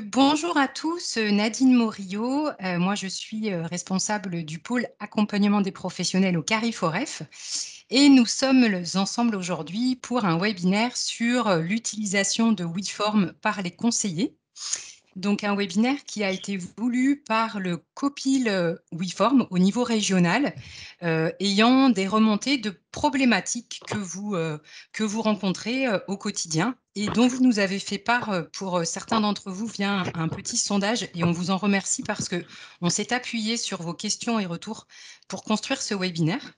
Bonjour à tous, Nadine Morio. Moi, je suis responsable du pôle accompagnement des professionnels au Cariforef et nous sommes ensemble aujourd'hui pour un webinaire sur l'utilisation de WeForm par les conseillers. Donc, un webinaire qui a été voulu par le COPIL WeForm au niveau régional, ayant des remontées de problématiques que vous rencontrez au quotidien et dont vous nous avez fait part pour certains d'entre vous via un petit sondage, et on vous en remercie parce qu'on s'est appuyé sur vos questions et retours pour construire ce webinaire.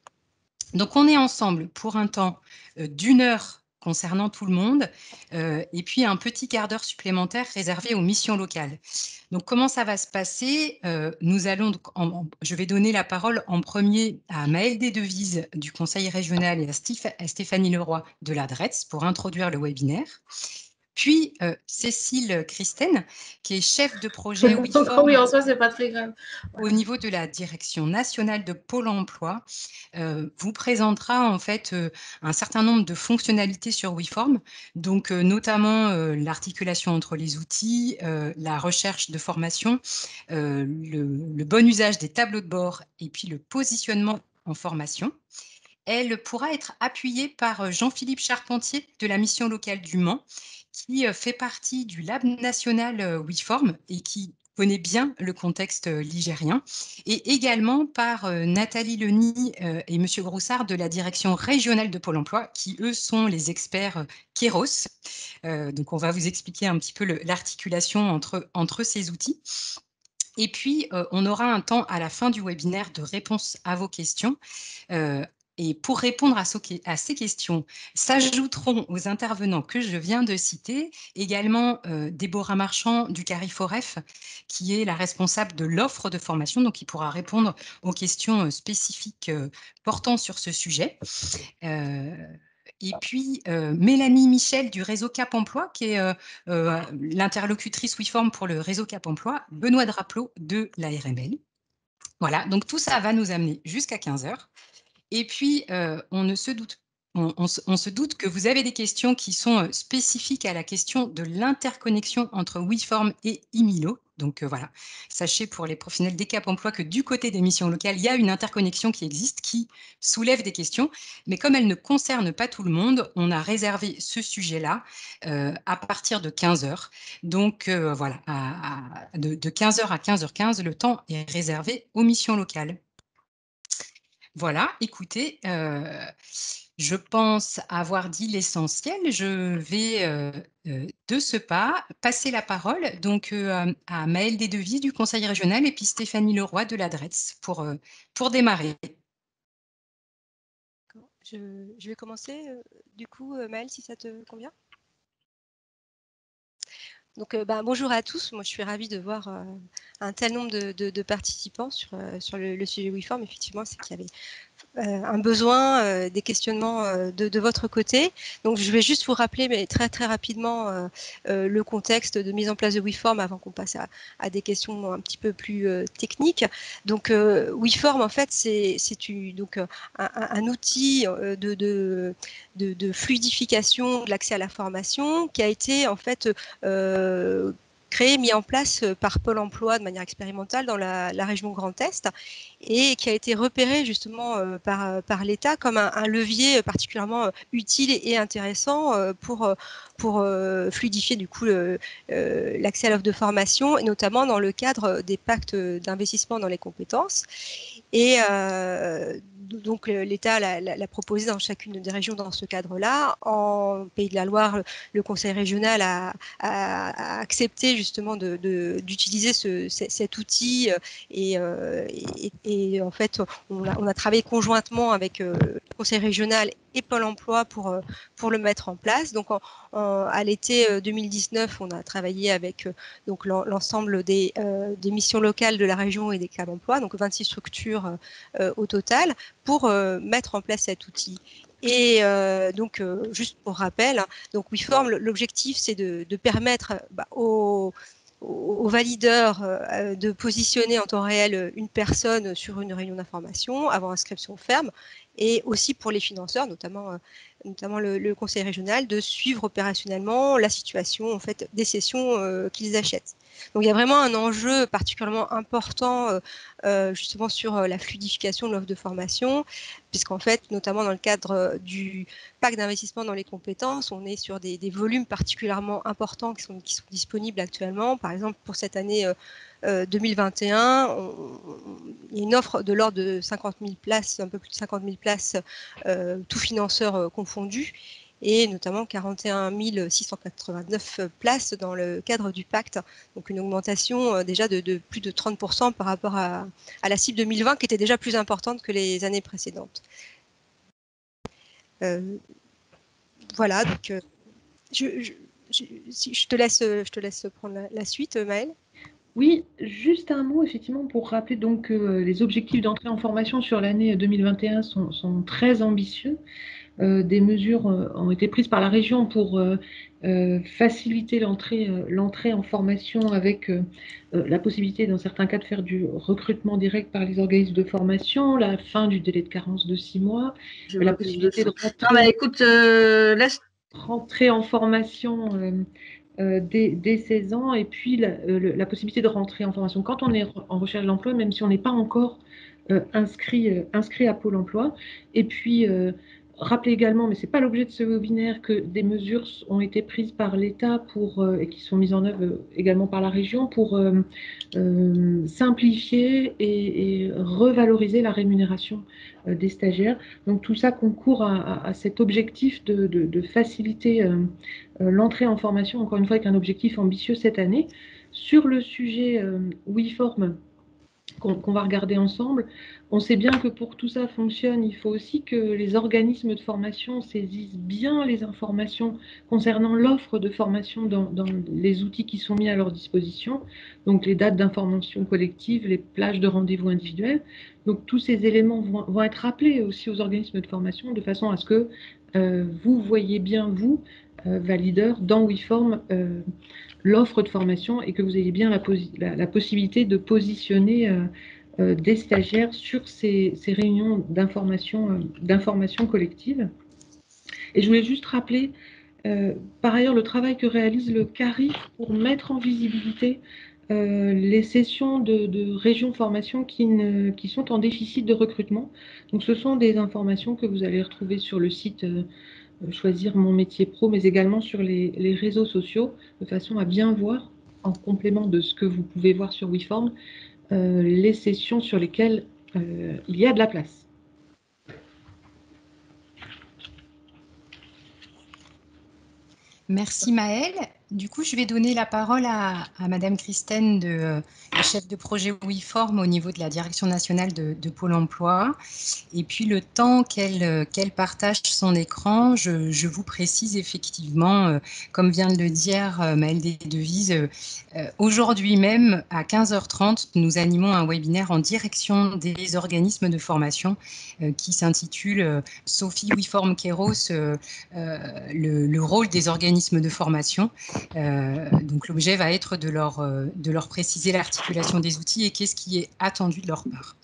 Donc, on est ensemble pour un temps d'1 heure concernant tout le monde, et puis un petit quart d'heure supplémentaire réservé aux missions locales. Donc, comment ça va se passer? Nous allons, je vais donner la parole en premier à Maëlle Desdevises du Conseil régional et à Stéphanie Leroy de la DRETS pour introduire le webinaire. Puis Cécile Christen, qui est chef de projet WeForm oui, en soi, c'est pas très grave. au niveau de la direction nationale de Pôle emploi, vous présentera en fait un certain nombre de fonctionnalités sur WeForm, donc notamment l'articulation entre les outils, la recherche de formation, le bon usage des tableaux de bord et puis le positionnement en formation. Elle pourra être appuyée par Jean-Philippe Charpentier de la mission locale du Mans, qui fait partie du Lab national WeForm et qui connaît bien le contexte ligérien, et également par Nathalie Leny et Monsieur Groussard de la direction régionale de Pôle emploi, qui eux sont les experts Kéros. Donc on va vous expliquer un petit peu l'articulation entre ces outils. Et puis, on aura un temps à la fin du webinaire de réponse à vos questions. Et pour répondre à ces questions, s'ajouteront aux intervenants que je viens de citer également Déborah Marchand du Cariforef, qui est la responsable de l'offre de formation, donc qui pourra répondre aux questions spécifiques portant sur ce sujet. Et puis Mélanie Michel du réseau Cap Emploi, qui est l'interlocutrice WeForm pour le réseau Cap Emploi, Benoît Draplot de la RML. Voilà, donc tout ça va nous amener jusqu'à 15 heures. Et puis, on se doute que vous avez des questions qui sont spécifiques à la question de l'interconnexion entre WeForm et Imilo. Donc voilà, sachez pour les professionnels des Cap Emploi que du côté des missions locales, il y a une interconnexion qui existe, qui soulève des questions. Mais comme elle ne concerne pas tout le monde, on a réservé ce sujet-là à partir de 15 heures. Donc voilà, de 15 heures à 15h15, le temps est réservé aux missions locales. Voilà, écoutez, je pense avoir dit l'essentiel. Je vais de ce pas passer la parole donc à Maëlle Desdevises du Conseil régional et puis Stéphanie Leroy de la DRETS pour démarrer. Je vais commencer du coup, Maëlle, si ça te convient. Donc, bonjour à tous. Moi, je suis ravie de voir un tel nombre de participants sur le sujet WeForm. Effectivement, c'est qu'il y avait un besoin, des questionnements de votre côté. Donc, je vais juste vous rappeler, mais très très rapidement, le contexte de mise en place de WeForm avant qu'on passe à des questions un petit peu plus techniques. Donc, WeForm, en fait, c'est donc un outil de fluidification de l'accès à la formation qui a été en fait créé, mis en place par Pôle emploi de manière expérimentale dans la région Grand Est et qui a été repéré justement par l'État comme un levier particulièrement utile et intéressant pour fluidifier du coup l'accès à l'offre de formation, et notamment dans le cadre des pactes d'investissement dans les compétences. Et donc l'État l'a proposé dans chacune des régions dans ce cadre-là. En Pays de la Loire, le Conseil régional a accepté justement d'utiliser cet outil et en fait on a travaillé conjointement avec le Conseil régional et Pôle emploi pour le mettre en place. Donc à l'été 2019, on a travaillé avec donc l'ensemble des missions locales de la région et des Cap emploi, donc 26 structures au total, pour mettre en place cet outil. Et donc, juste pour rappel, donc WeForm, l'objectif, c'est de permettre aux valideurs de positionner en temps réel une personne sur une réunion d'information avant inscription ferme, et aussi pour les financeurs, notamment le conseil régional, de suivre opérationnellement la situation en fait, des sessions qu'ils achètent. Donc il y a vraiment un enjeu particulièrement important justement sur la fluidification de l'offre de formation, puisqu'en fait, notamment dans le cadre du pacte d'investissement dans les compétences, on est sur des volumes particulièrement importants qui sont disponibles actuellement. Par exemple, pour cette année 2021, il y a une offre de l'ordre de 50 000 places, un peu plus de 50 000 places, tous financeurs confondus, et notamment 41 689 places dans le cadre du pacte. Donc une augmentation déjà de plus de 30% par rapport à la cible 2020, qui était déjà plus importante que les années précédentes. Voilà, donc je te laisse prendre la suite, Maëlle. Oui, juste un mot, effectivement, pour rappeler donc que les objectifs d'entrée en formation sur l'année 2021 sont très ambitieux. Des mesures ont été prises par la région pour faciliter l'entrée en formation avec la possibilité, dans certains cas, de faire du recrutement direct par les organismes de formation, la fin du délai de carence de 6 mois, la possibilité de rentrer en formation dès 16 ans, et puis la possibilité de rentrer en formation quand on est en recherche d'emploi, même si on n'est pas encore inscrit à Pôle emploi. Et puis, rappeler également, mais ce n'est pas l'objet de ce webinaire, que des mesures ont été prises par l'État et qui sont mises en œuvre également par la région pour simplifier et revaloriser la rémunération des stagiaires. Donc tout ça concourt à cet objectif de faciliter l'entrée en formation, encore une fois avec un objectif ambitieux cette année. Sur le sujet WeForm, qu'on va regarder ensemble, on sait bien que pour que tout ça fonctionne, il faut aussi que les organismes de formation saisissent bien les informations concernant l'offre de formation dans les outils qui sont mis à leur disposition, donc les dates d'information collective, les plages de rendez-vous individuels. Donc tous ces éléments vont être rappelés aussi aux organismes de formation de façon à ce que vous voyez bien, vous, valideurs, dans WeForm, l'offre de formation, et que vous ayez bien la possibilité de positionner des stagiaires sur ces réunions d'information collective. Et je voulais juste rappeler, par ailleurs, le travail que réalise le CARIF pour mettre en visibilité les sessions de régions formation qui sont en déficit de recrutement. Donc, ce sont des informations que vous allez retrouver sur le site Choisir mon métier pro, mais également sur les réseaux sociaux, de façon à bien voir, en complément de ce que vous pouvez voir sur WeForm, les sessions sur lesquelles il y a de la place. Merci Maëlle. Du coup, je vais donner la parole à Madame Christine, chef de projet WeForm au niveau de la Direction nationale de Pôle emploi. Et puis, le temps qu'elle partage son écran, je vous précise effectivement, comme vient de le dire Maëlle Desdevises, aujourd'hui même à 15h30, nous animons un webinaire en direction des organismes de formation qui s'intitule Sophie WeForm Kéros, le rôle des organismes de formation. Donc l'objet va être de leur préciser l'articulation des outils et qu'est-ce qui est attendu de leur part.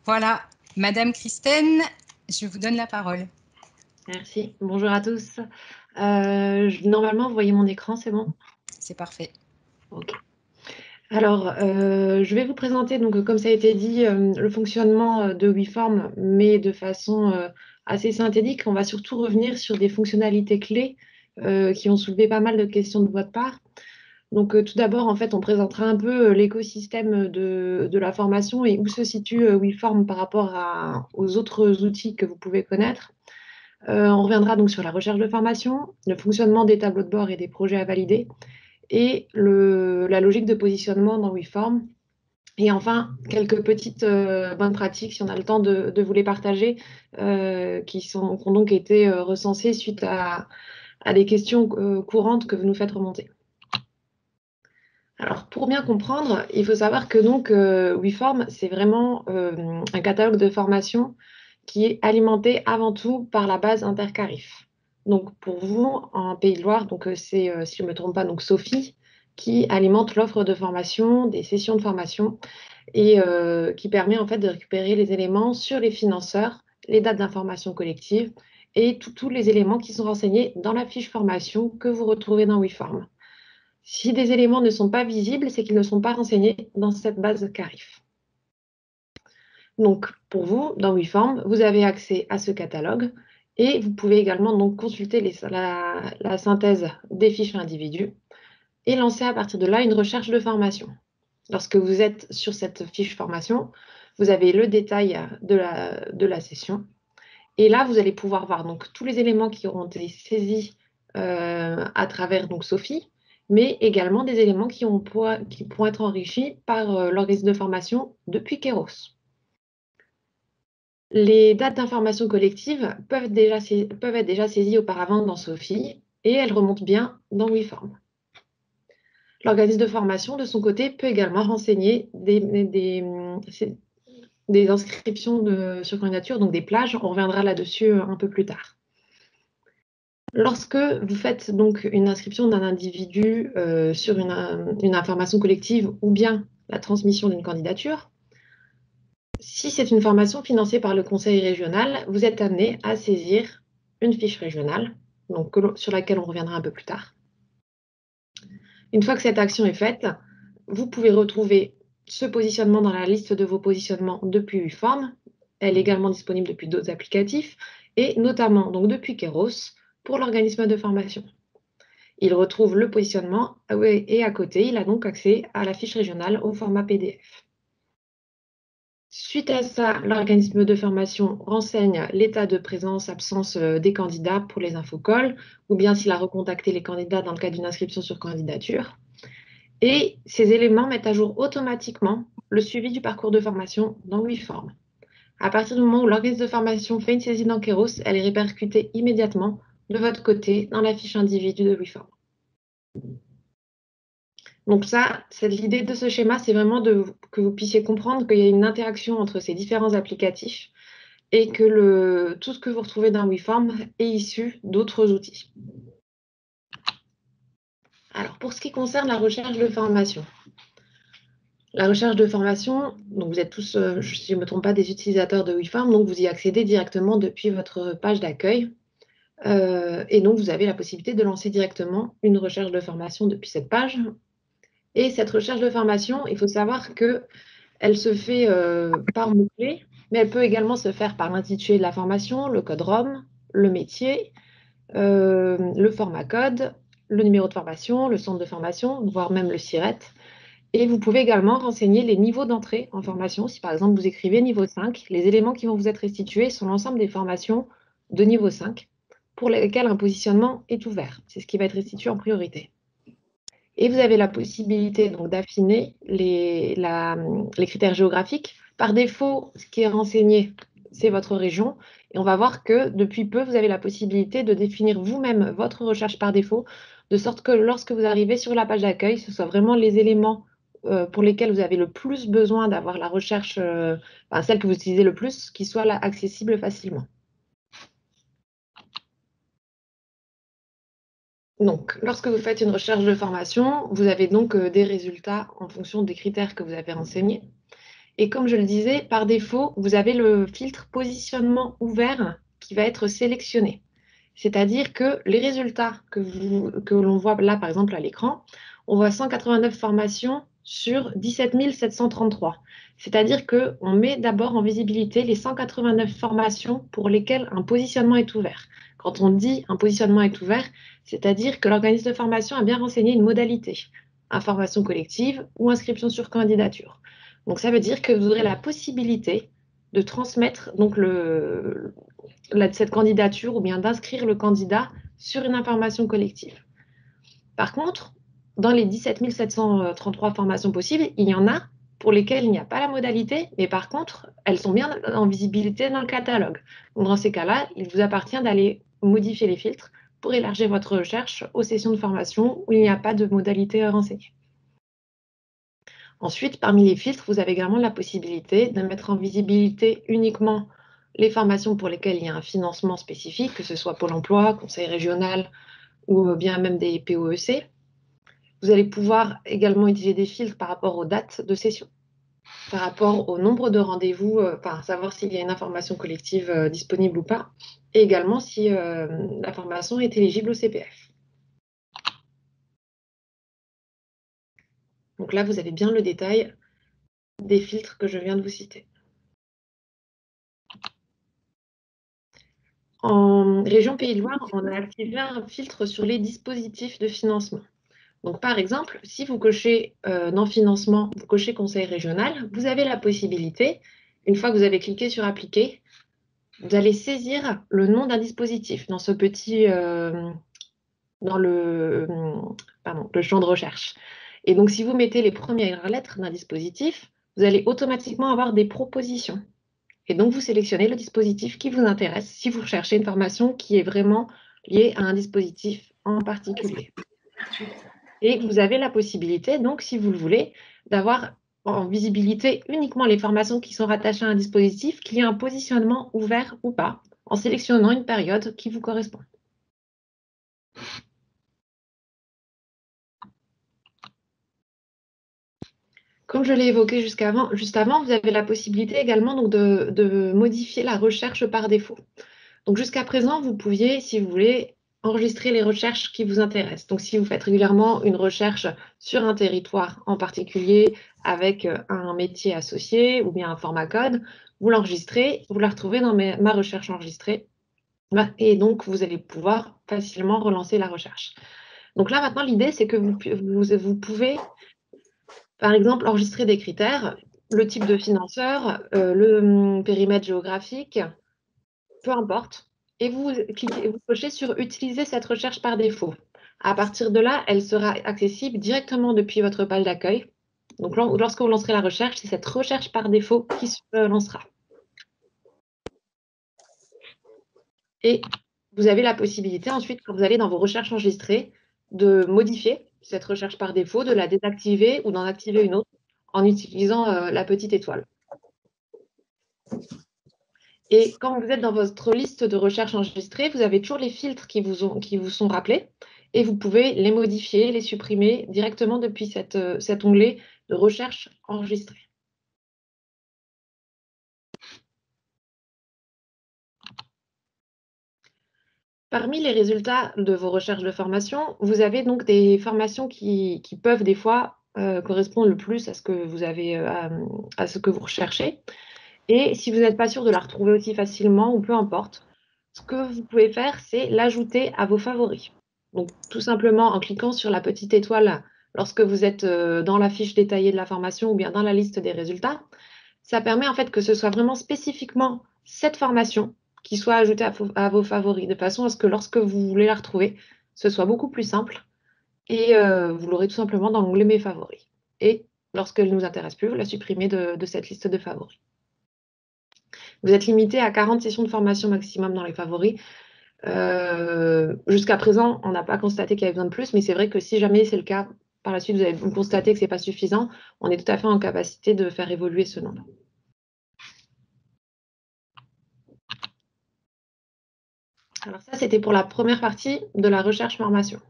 Voilà, Madame Christine, je vous donne la parole. Merci, bonjour à tous. Normalement, vous voyez mon écran, c'est bon? C'est parfait. Ok. Alors, je vais vous présenter, donc, comme ça a été dit, le fonctionnement de WeForm, mais de façon assez synthétique. On va surtout revenir sur des fonctionnalités clés qui ont soulevé pas mal de questions de votre part. Donc, tout d'abord, en fait, on présentera un peu l'écosystème de la formation et où se situe WeForm par rapport aux autres outils que vous pouvez connaître. On reviendra donc sur la recherche de formation, le fonctionnement des tableaux de bord et des projets à valider, et la logique de positionnement dans WeForm. Et enfin, quelques petites bonnes pratiques, si on a le temps de vous les partager, qui ont donc été recensées suite à des questions courantes que vous nous faites remonter. Alors, pour bien comprendre, il faut savoir que donc WeForm, c'est vraiment un catalogue de formation qui est alimenté avant tout par la base Intercarif. Donc, pour vous, en Pays de Loire, donc c'est, si je ne me trompe pas, donc Sophie, qui alimente l'offre de formation, des sessions de formation. et qui permet en fait de récupérer les éléments sur les financeurs, les dates d'information collective et tous les éléments qui sont renseignés dans la fiche formation que vous retrouvez dans WeForm. Si des éléments ne sont pas visibles, c'est qu'ils ne sont pas renseignés dans cette base CARIF. Donc, pour vous, dans WeForm, vous avez accès à ce catalogue et vous pouvez également donc consulter la synthèse des fiches individus et lancer à partir de là une recherche de formation. Lorsque vous êtes sur cette fiche formation, vous avez le détail de la session. Et là, vous allez pouvoir voir donc, tous les éléments qui auront été saisis à travers donc, Sophie, mais également des éléments qui pourront être enrichis par l'organisme de formation depuis Kéros. Les dates d'information collective peuvent être déjà saisies auparavant dans Sophie et elles remontent bien dans WeForm. L'organisme de formation, de son côté, peut également renseigner des inscriptions sur candidature, donc des plages. On reviendra là-dessus un peu plus tard. Lorsque vous faites donc une inscription d'un individu sur une information collective ou bien la transmission d'une candidature, si c'est une formation financée par le conseil régional, vous êtes amené à saisir une fiche régionale, donc sur laquelle on reviendra un peu plus tard. Une fois que cette action est faite, vous pouvez retrouver ce positionnement dans la liste de vos positionnements depuis WeForm. Elle est également disponible depuis d'autres applicatifs et notamment donc depuis Kéros pour l'organisme de formation. Il retrouve le positionnement et à côté, il a donc accès à la fiche régionale au format PDF. Suite à ça, l'organisme de formation renseigne l'état de présence-absence des candidats pour les infocols, ou bien s'il a recontacté les candidats dans le cadre d'une inscription sur candidature. Et ces éléments mettent à jour automatiquement le suivi du parcours de formation dans WeForm. À partir du moment où l'organisme de formation fait une saisie dans Kéros, elle est répercutée immédiatement de votre côté dans la fiche individu de WeForm. Donc ça, l'idée de ce schéma, c'est vraiment que vous puissiez comprendre qu'il y a une interaction entre ces différents applicatifs et que tout ce que vous retrouvez dans WeForm est issu d'autres outils. Alors, pour ce qui concerne la recherche de formation. La recherche de formation, donc vous êtes tous, si je ne me trompe pas, des utilisateurs de WeForm, donc vous y accédez directement depuis votre page d'accueil. Et donc, vous avez la possibilité de lancer directement une recherche de formation depuis cette page. Et cette recherche de formation, il faut savoir qu'elle se fait par mots-clés, mais elle peut également se faire par l'intitulé de la formation, le code ROM, le métier, le format code, le numéro de formation, le centre de formation, voire même le SIRET. Et vous pouvez également renseigner les niveaux d'entrée en formation. Si par exemple vous écrivez niveau 5, les éléments qui vont vous être restitués sont l'ensemble des formations de niveau 5 pour lesquelles un positionnement est ouvert. C'est ce qui va être restitué en priorité. Et vous avez la possibilité donc d'affiner les critères géographiques. Par défaut, ce qui est renseigné, c'est votre région. Et on va voir que depuis peu, vous avez la possibilité de définir vous-même votre recherche par défaut, de sorte que lorsque vous arrivez sur la page d'accueil, ce soit vraiment les éléments pour lesquels vous avez le plus besoin d'avoir la recherche, celle que vous utilisez le plus, qui soit là, accessible facilement. Donc, lorsque vous faites une recherche de formation, vous avez donc des résultats en fonction des critères que vous avez renseignés. Et comme je le disais, par défaut, vous avez le filtre positionnement ouvert qui va être sélectionné. C'est-à-dire que les résultats que l'on voit là, par exemple, à l'écran, on voit 189 formations sur 17 733. C'est-à-dire qu'on met d'abord en visibilité les 189 formations pour lesquelles un positionnement est ouvert. Quand on dit un positionnement est ouvert, c'est-à-dire que l'organisme de formation a bien renseigné une modalité, information collective ou inscription sur candidature. Donc ça veut dire que vous aurez la possibilité de transmettre donc cette candidature ou bien d'inscrire le candidat sur une information collective. Par contre, dans les 17 733 formations possibles, il y en a pour lesquelles il n'y a pas la modalité, mais par contre, elles sont bien en visibilité dans le catalogue. Donc dans ces cas-là, il vous appartient d'aller modifier les filtres pour élargir votre recherche aux sessions de formation où il n'y a pas de modalité à renseigner. Ensuite, parmi les filtres, vous avez également la possibilité de mettre en visibilité uniquement les formations pour lesquelles il y a un financement spécifique, que ce soit Pôle emploi, Conseil régional ou bien même des POEC. Vous allez pouvoir également utiliser des filtres par rapport aux dates de session. par rapport au nombre de rendez-vous, enfin, savoir s'il y a une information collective disponible ou pas, et également si la formation est éligible au CPF. Donc là, vous avez bien le détail des filtres que je viens de vous citer. En région Pays de Loire, on a activé un filtre sur les dispositifs de financement. Donc, par exemple, si vous cochez dans financement, vous cochez conseil régional, vous avez la possibilité, une fois que vous avez cliqué sur appliquer, d'aller saisir le nom d'un dispositif dans ce petit, dans le champ de recherche. Et donc, si vous mettez les premières lettres d'un dispositif, vous allez automatiquement avoir des propositions. Et donc, vous sélectionnez le dispositif qui vous intéresse si vous recherchez une formation qui est vraiment liée à un dispositif en particulier. Et vous avez la possibilité, donc, si vous le voulez, d'avoir en visibilité uniquement les formations qui sont rattachées à un dispositif, qui a un positionnement ouvert ou pas, en sélectionnant une période qui vous correspond. Comme je l'ai évoqué juste avant, vous avez la possibilité également donc, de modifier la recherche par défaut. Donc jusqu'à présent, vous pouviez, si vous voulez, enregistrer les recherches qui vous intéressent. Donc si vous faites régulièrement une recherche sur un territoire en particulier avec un métier associé ou bien un format code, vous l'enregistrez, vous la retrouvez dans ma recherche enregistrée et donc vous allez pouvoir facilement relancer la recherche. Donc là maintenant, l'idée c'est que vous pouvez par exemple, enregistrer des critères, le type de financeur, le périmètre géographique, peu importe. Et vous cochez sur « Utiliser cette recherche par défaut ». À partir de là, elle sera accessible directement depuis votre page d'accueil. Donc, lorsque vous lancerez la recherche, c'est cette recherche par défaut qui se lancera. Et vous avez la possibilité ensuite, quand vous allez dans vos recherches enregistrées, de modifier cette recherche par défaut, de la désactiver ou d'en activer une autre en utilisant la petite étoile. Et quand vous êtes dans votre liste de recherche enregistrée, vous avez toujours les filtres qui vous sont rappelés et vous pouvez les modifier, les supprimer directement depuis cet onglet de recherche enregistrée. Parmi les résultats de vos recherches de formation, vous avez donc des formations qui peuvent des fois correspondre le plus à ce que vous avez, à ce que vous recherchez. Et si vous n'êtes pas sûr de la retrouver aussi facilement ou peu importe, ce que vous pouvez faire, c'est l'ajouter à vos favoris. Donc, tout simplement en cliquant sur la petite étoile lorsque vous êtes dans la fiche détaillée de la formation ou bien dans la liste des résultats, ça permet en fait que ce soit vraiment spécifiquement cette formation qui soit ajoutée à vos favoris, de façon à ce que lorsque vous voulez la retrouver, ce soit beaucoup plus simple et vous l'aurez tout simplement dans l'onglet « Mes favoris ». Et lorsqu'elle ne nous intéresse plus, vous la supprimez de cette liste de favoris. Vous êtes limité à 40 sessions de formation maximum dans les favoris. Jusqu'à présent, on n'a pas constaté qu'il y avait besoin de plus, mais c'est vrai que si jamais c'est le cas, par la suite, vous avez constaté que ce n'est pas suffisant, on est tout à fait en capacité de faire évoluer ce nombre. Alors ça, c'était pour la première partie de la recherche-formation.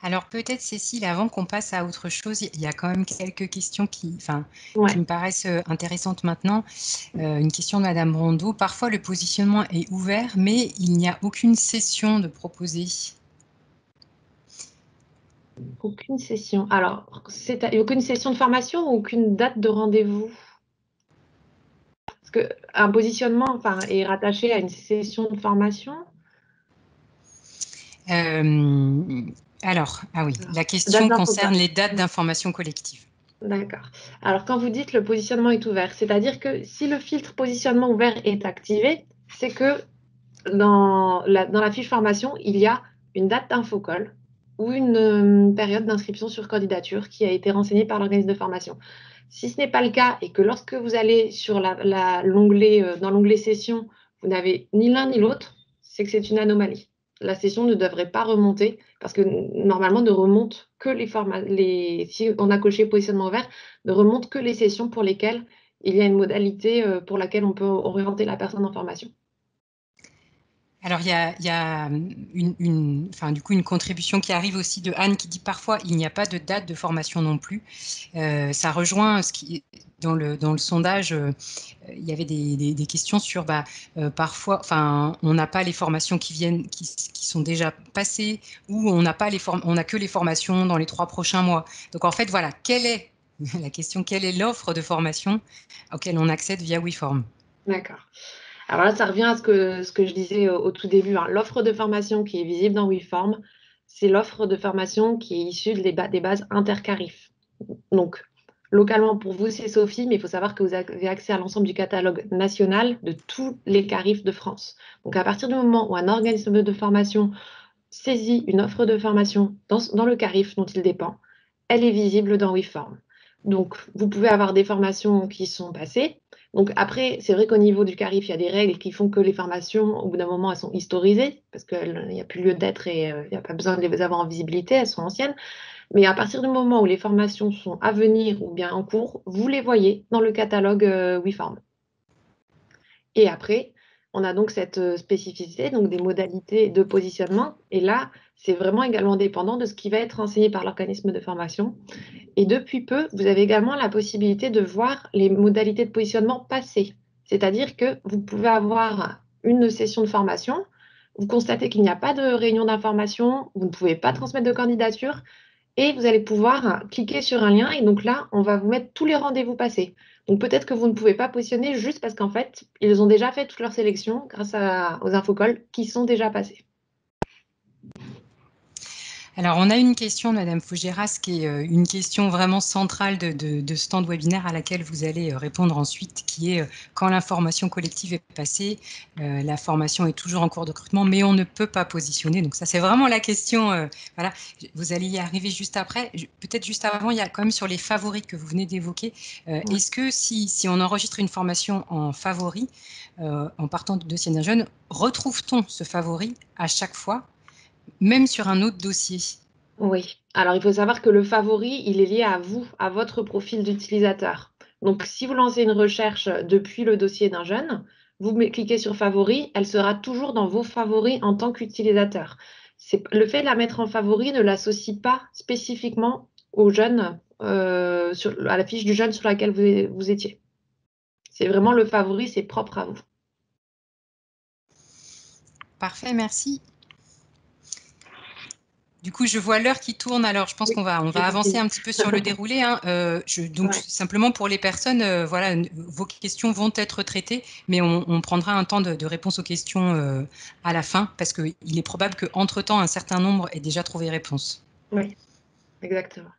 Alors peut-être, Cécile, avant qu'on passe à autre chose, il y a quand même quelques questions qui Ouais. me paraissent intéressantes maintenant. Une question de Madame Rondeau. Parfois, le positionnement est ouvert, mais il n'y a aucune session de proposée. Aucune session. Alors, aucune session de formation ou aucune date de rendez-vous? Parce qu'un positionnement est rattaché à une session de formation. Alors, ah oui, la question concerne les dates d'information collective. D'accord. Alors, quand vous dites le positionnement est ouvert, c'est-à-dire que si le filtre positionnement ouvert est activé, c'est que dans la fiche formation, il y a une date d'infocall ou une période d'inscription sur candidature qui a été renseignée par l'organisme de formation. Si ce n'est pas le cas et que lorsque vous allez sur dans l'onglet session, vous n'avez ni l'un ni l'autre, c'est que c'est une anomalie. La session ne devrait pas remonter parce que normalement ne remonte que si on a coché positionnement ouvert, ne remonte que les sessions pour lesquelles il y a une modalité pour laquelle on peut orienter la personne en formation. Alors, il y a enfin, du coup, une contribution qui arrive aussi de Anne qui dit parfois il n'y a pas de date de formation non plus. Ça rejoint ce qui dans le sondage, il y avait des questions sur parfois, enfin, on n'a pas les formations qui sont déjà passées, ou on n'a que les formations dans les 3 prochains mois. Donc en fait, voilà, quelle est la question, quelle est l'offre de formation auquel on accède via WeForm? D'accord. Alors là, ça revient à ce que je disais au tout début, hein. L'offre de formation qui est visible dans WeForm, c'est l'offre de formation qui est issue des bases intercarifs. Donc, localement pour vous, c'est Sophie, mais il faut savoir que vous avez accès à l'ensemble du catalogue national de tous les carifs de France. Donc, à partir du moment où un organisme de formation saisit une offre de formation dans le carif dont il dépend, elle est visible dans WeForm. Donc, vous pouvez avoir des formations qui sont passées. Donc, après, c'est vrai qu'au niveau du carif, il y a des règles qui font que les formations, au bout d'un moment, elles sont historisées parce qu'il n'y a plus lieu d'être et il n'y a pas besoin de les avoir en visibilité, elles sont anciennes. Mais à partir du moment où les formations sont à venir ou bien en cours, vous les voyez dans le catalogue WeForm. Et après, on a donc cette spécificité, donc des modalités de positionnement. Et là, c'est vraiment également dépendant de ce qui va être enseigné par l'organisme de formation. Et depuis peu, vous avez également la possibilité de voir les modalités de positionnement passées. C'est-à-dire que vous pouvez avoir une session de formation, vous constatez qu'il n'y a pas de réunion d'information, vous ne pouvez pas transmettre de candidature, et vous allez pouvoir cliquer sur un lien. Et donc là, on va vous mettre tous les rendez-vous passés. Donc peut-être que vous ne pouvez pas positionner juste parce qu'en fait, ils ont déjà fait toute leur sélection grâce aux infocolles qui sont déjà passés. Alors, on a une question de Madame Fougeras qui est une question vraiment centrale de ce temps de webinaire à laquelle vous allez répondre ensuite, qui est quand l'information collective est passée, la formation est toujours en cours de recrutement, mais on ne peut pas positionner. Donc ça, c'est vraiment la question. Voilà, vous allez y arriver juste après. Peut-être juste avant, il y a quand même sur les favoris que vous venez d'évoquer. Est-ce que si on enregistre une formation en favori, en partant du dossier d'un jeune, retrouve-t-on ce favori à chaque fois, même sur un autre dossier? Oui, alors il faut savoir que le favori, il est lié à vous, à votre profil d'utilisateur. Donc si vous lancez une recherche depuis le dossier d'un jeune, vous cliquez sur favori, elle sera toujours dans vos favoris en tant qu'utilisateur. Le fait de la mettre en favori ne l'associe pas spécifiquement au jeune, à la fiche du jeune sur laquelle vous étiez. C'est vraiment le favori, c'est propre à vous. Parfait, merci. Du coup, je vois l'heure qui tourne, alors je pense qu'on va avancer un petit peu sur le déroulé, hein. Donc simplement pour les personnes, voilà, vos questions vont être traitées, mais on prendra un temps de réponse aux questions à la fin, parce qu'il est probable qu'entre-temps, un certain nombre ait déjà trouvé réponse. Oui, exactement.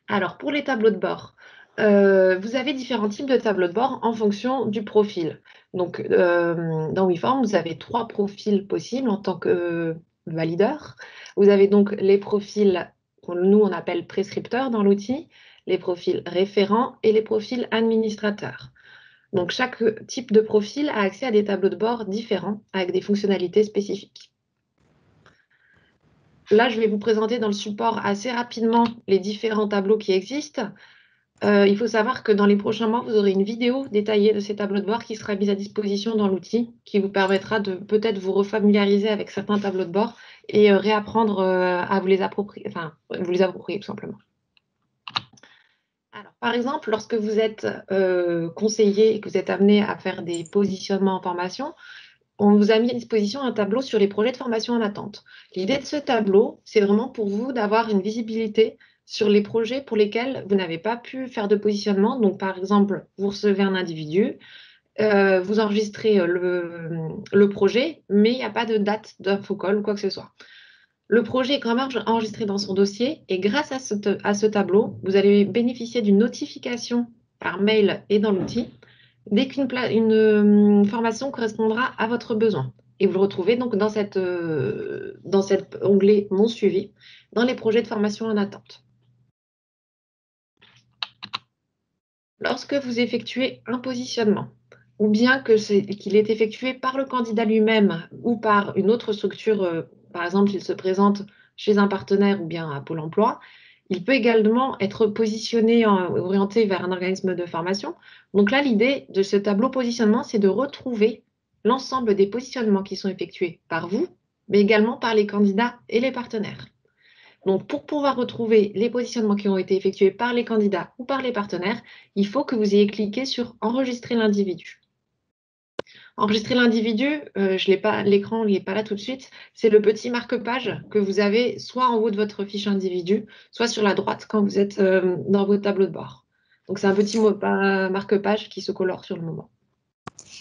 Alors, pour les tableaux de bord, vous avez différents types de tableaux de bord en fonction du profil. Donc, dans WeForm, vous avez 3 profils possibles en tant que valideur. Vous avez donc les profils que nous, on appelle prescripteurs dans l'outil, les profils référents et les profils administrateurs. Donc, chaque type de profil a accès à des tableaux de bord différents avec des fonctionnalités spécifiques. Là, je vais vous présenter dans le support assez rapidement les différents tableaux qui existent. Il faut savoir que dans les prochains mois, vous aurez une vidéo détaillée de ces tableaux de bord qui sera mise à disposition dans l'outil, qui vous permettra de peut-être vous refamiliariser avec certains tableaux de bord et réapprendre à vous les approprier, enfin, vous les approprier tout simplement. Alors, par exemple, lorsque vous êtes conseiller et que vous êtes amené à faire des positionnements en formation, on vous a mis à disposition un tableau sur les projets de formation en attente. L'idée de ce tableau, c'est vraiment pour vous d'avoir une visibilité sur les projets pour lesquels vous n'avez pas pu faire de positionnement. Donc, par exemple, vous recevez un individu, vous enregistrez le projet, mais il n'y a pas de date d'infocall ou quoi que ce soit. Le projet est quand même enregistré dans son dossier et grâce à ce tableau, vous allez bénéficier d'une notification par mail et dans l'outil dès qu'une formation correspondra à votre besoin. Et vous le retrouvez donc dans cet onglet Mon suivi, dans les projets de formation en attente. Lorsque vous effectuez un positionnement, ou bien qu'il est effectué par le candidat lui-même ou par une autre structure, par exemple, s'il se présente chez un partenaire ou bien à Pôle emploi, il peut également être positionné, orienté vers un organisme de formation. Donc là, l'idée de ce tableau positionnement, c'est de retrouver l'ensemble des positionnements qui sont effectués par vous, mais également par les candidats et les partenaires. Donc, pour pouvoir retrouver les positionnements qui ont été effectués par les candidats ou par les partenaires, il faut que vous ayez cliqué sur « Enregistrer l'individu ». Enregistrer l'individu, je l'ai pas, l'écran n'est pas là tout de suite, c'est le petit marque-page que vous avez soit en haut de votre fiche individu, soit sur la droite quand vous êtes dans vos tableaux de bord. Donc, c'est un petit marque-page qui se colore sur le moment.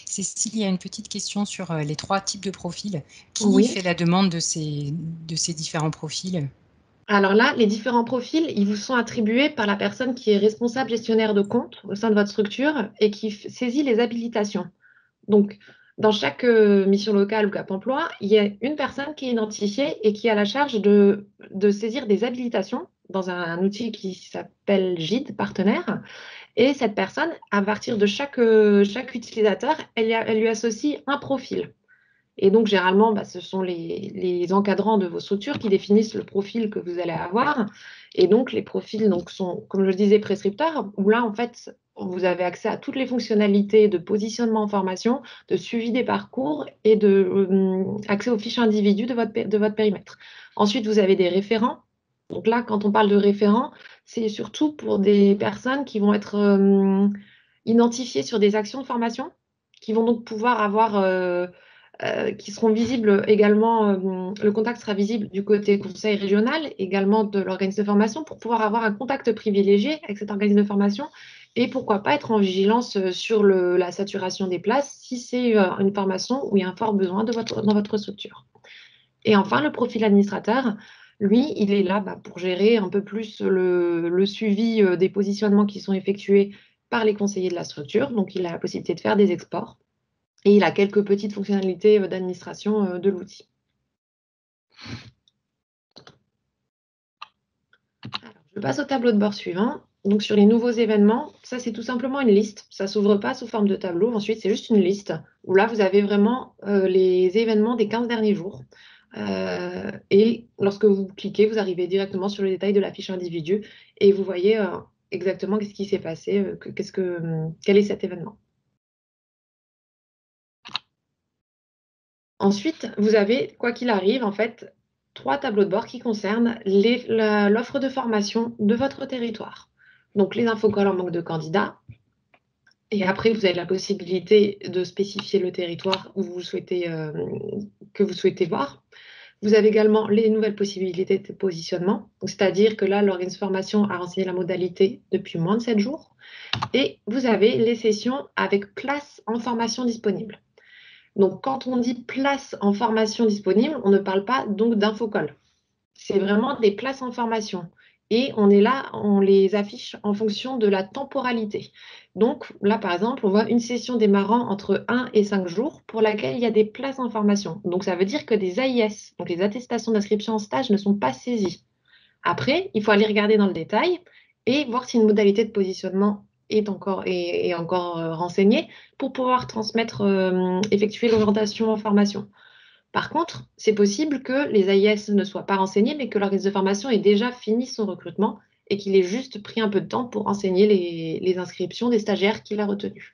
Cécile, il y a une petite question sur les 3 types de profils. Qui Oui. fait la demande de ces différents profils? Alors là, les différents profils, ils vous sont attribués par la personne qui est responsable gestionnaire de compte au sein de votre structure et qui saisit les habilitations. Donc, dans chaque mission locale ou Cap emploi, il y a une personne qui est identifiée et qui a la charge de saisir des habilitations dans un outil qui s'appelle GID, partenaire. Et cette personne, à partir de chaque utilisateur, elle lui associe un profil. Et donc, généralement, ce sont les encadrants de vos structures qui définissent le profil que vous allez avoir. Et donc, les profils sont, comme je le disais, prescripteurs, où là, en fait, vous avez accès à toutes les fonctionnalités de positionnement en formation, de suivi des parcours et accès aux fiches individuelles de votre périmètre. Ensuite, vous avez des référents. Donc là, quand on parle de référents, c'est surtout pour des personnes qui vont être identifiées sur des actions de formation, qui vont donc pouvoir avoir... qui seront visibles également, le contact sera visible du côté conseil régional, également de l'organisme de formation, pour pouvoir avoir un contact privilégié avec cet organisme de formation et pourquoi pas être en vigilance sur la saturation des places si c'est une formation où il y a un fort besoin dans votre structure. Et enfin, le profil administrateur, lui, il est là pour gérer un peu plus le suivi des positionnements qui sont effectués par les conseillers de la structure. Donc, il a la possibilité de faire des exports. Et il a quelques petites fonctionnalités d'administration de l'outil. Je passe au tableau de bord suivant. Donc, sur les nouveaux événements, ça, c'est tout simplement une liste. Ça ne s'ouvre pas sous forme de tableau. Ensuite, c'est juste une liste où là, vous avez vraiment les événements des 15 derniers jours. Et lorsque vous cliquez, vous arrivez directement sur le détail de la fiche individu et vous voyez exactement ce qui s'est passé, quel est cet événement. Ensuite, vous avez, quoi qu'il arrive, en fait, 3 tableaux de bord qui concernent l'offre de formation de votre territoire. Donc, les infocolles en manque de candidats. Et après, vous avez la possibilité de spécifier le territoire que vous souhaitez voir. Vous avez également les nouvelles possibilités de positionnement. C'est-à-dire que là, l'organisme de formation a renseigné la modalité depuis moins de 7 jours. Et vous avez les sessions avec place en formation disponible. Donc, quand on dit place en formation disponible, on ne parle pas donc d'infocolles. C'est vraiment des places en formation. Et on est là, on les affiche en fonction de la temporalité. Donc, là, par exemple, on voit une session démarrant entre 1 et 5 jours pour laquelle il y a des places en formation. Donc, ça veut dire que des AIS, donc les attestations d'inscription en stage, ne sont pas saisies. Après, il faut aller regarder dans le détail et voir si une modalité de positionnement est encore renseignée pour pouvoir effectuer l'orientation en formation. Par contre, c'est possible que les AIS ne soient pas renseignés, mais que l'organisme de formation ait déjà fini son recrutement et qu'il ait juste pris un peu de temps pour renseigner les inscriptions des stagiaires qu'il a retenus.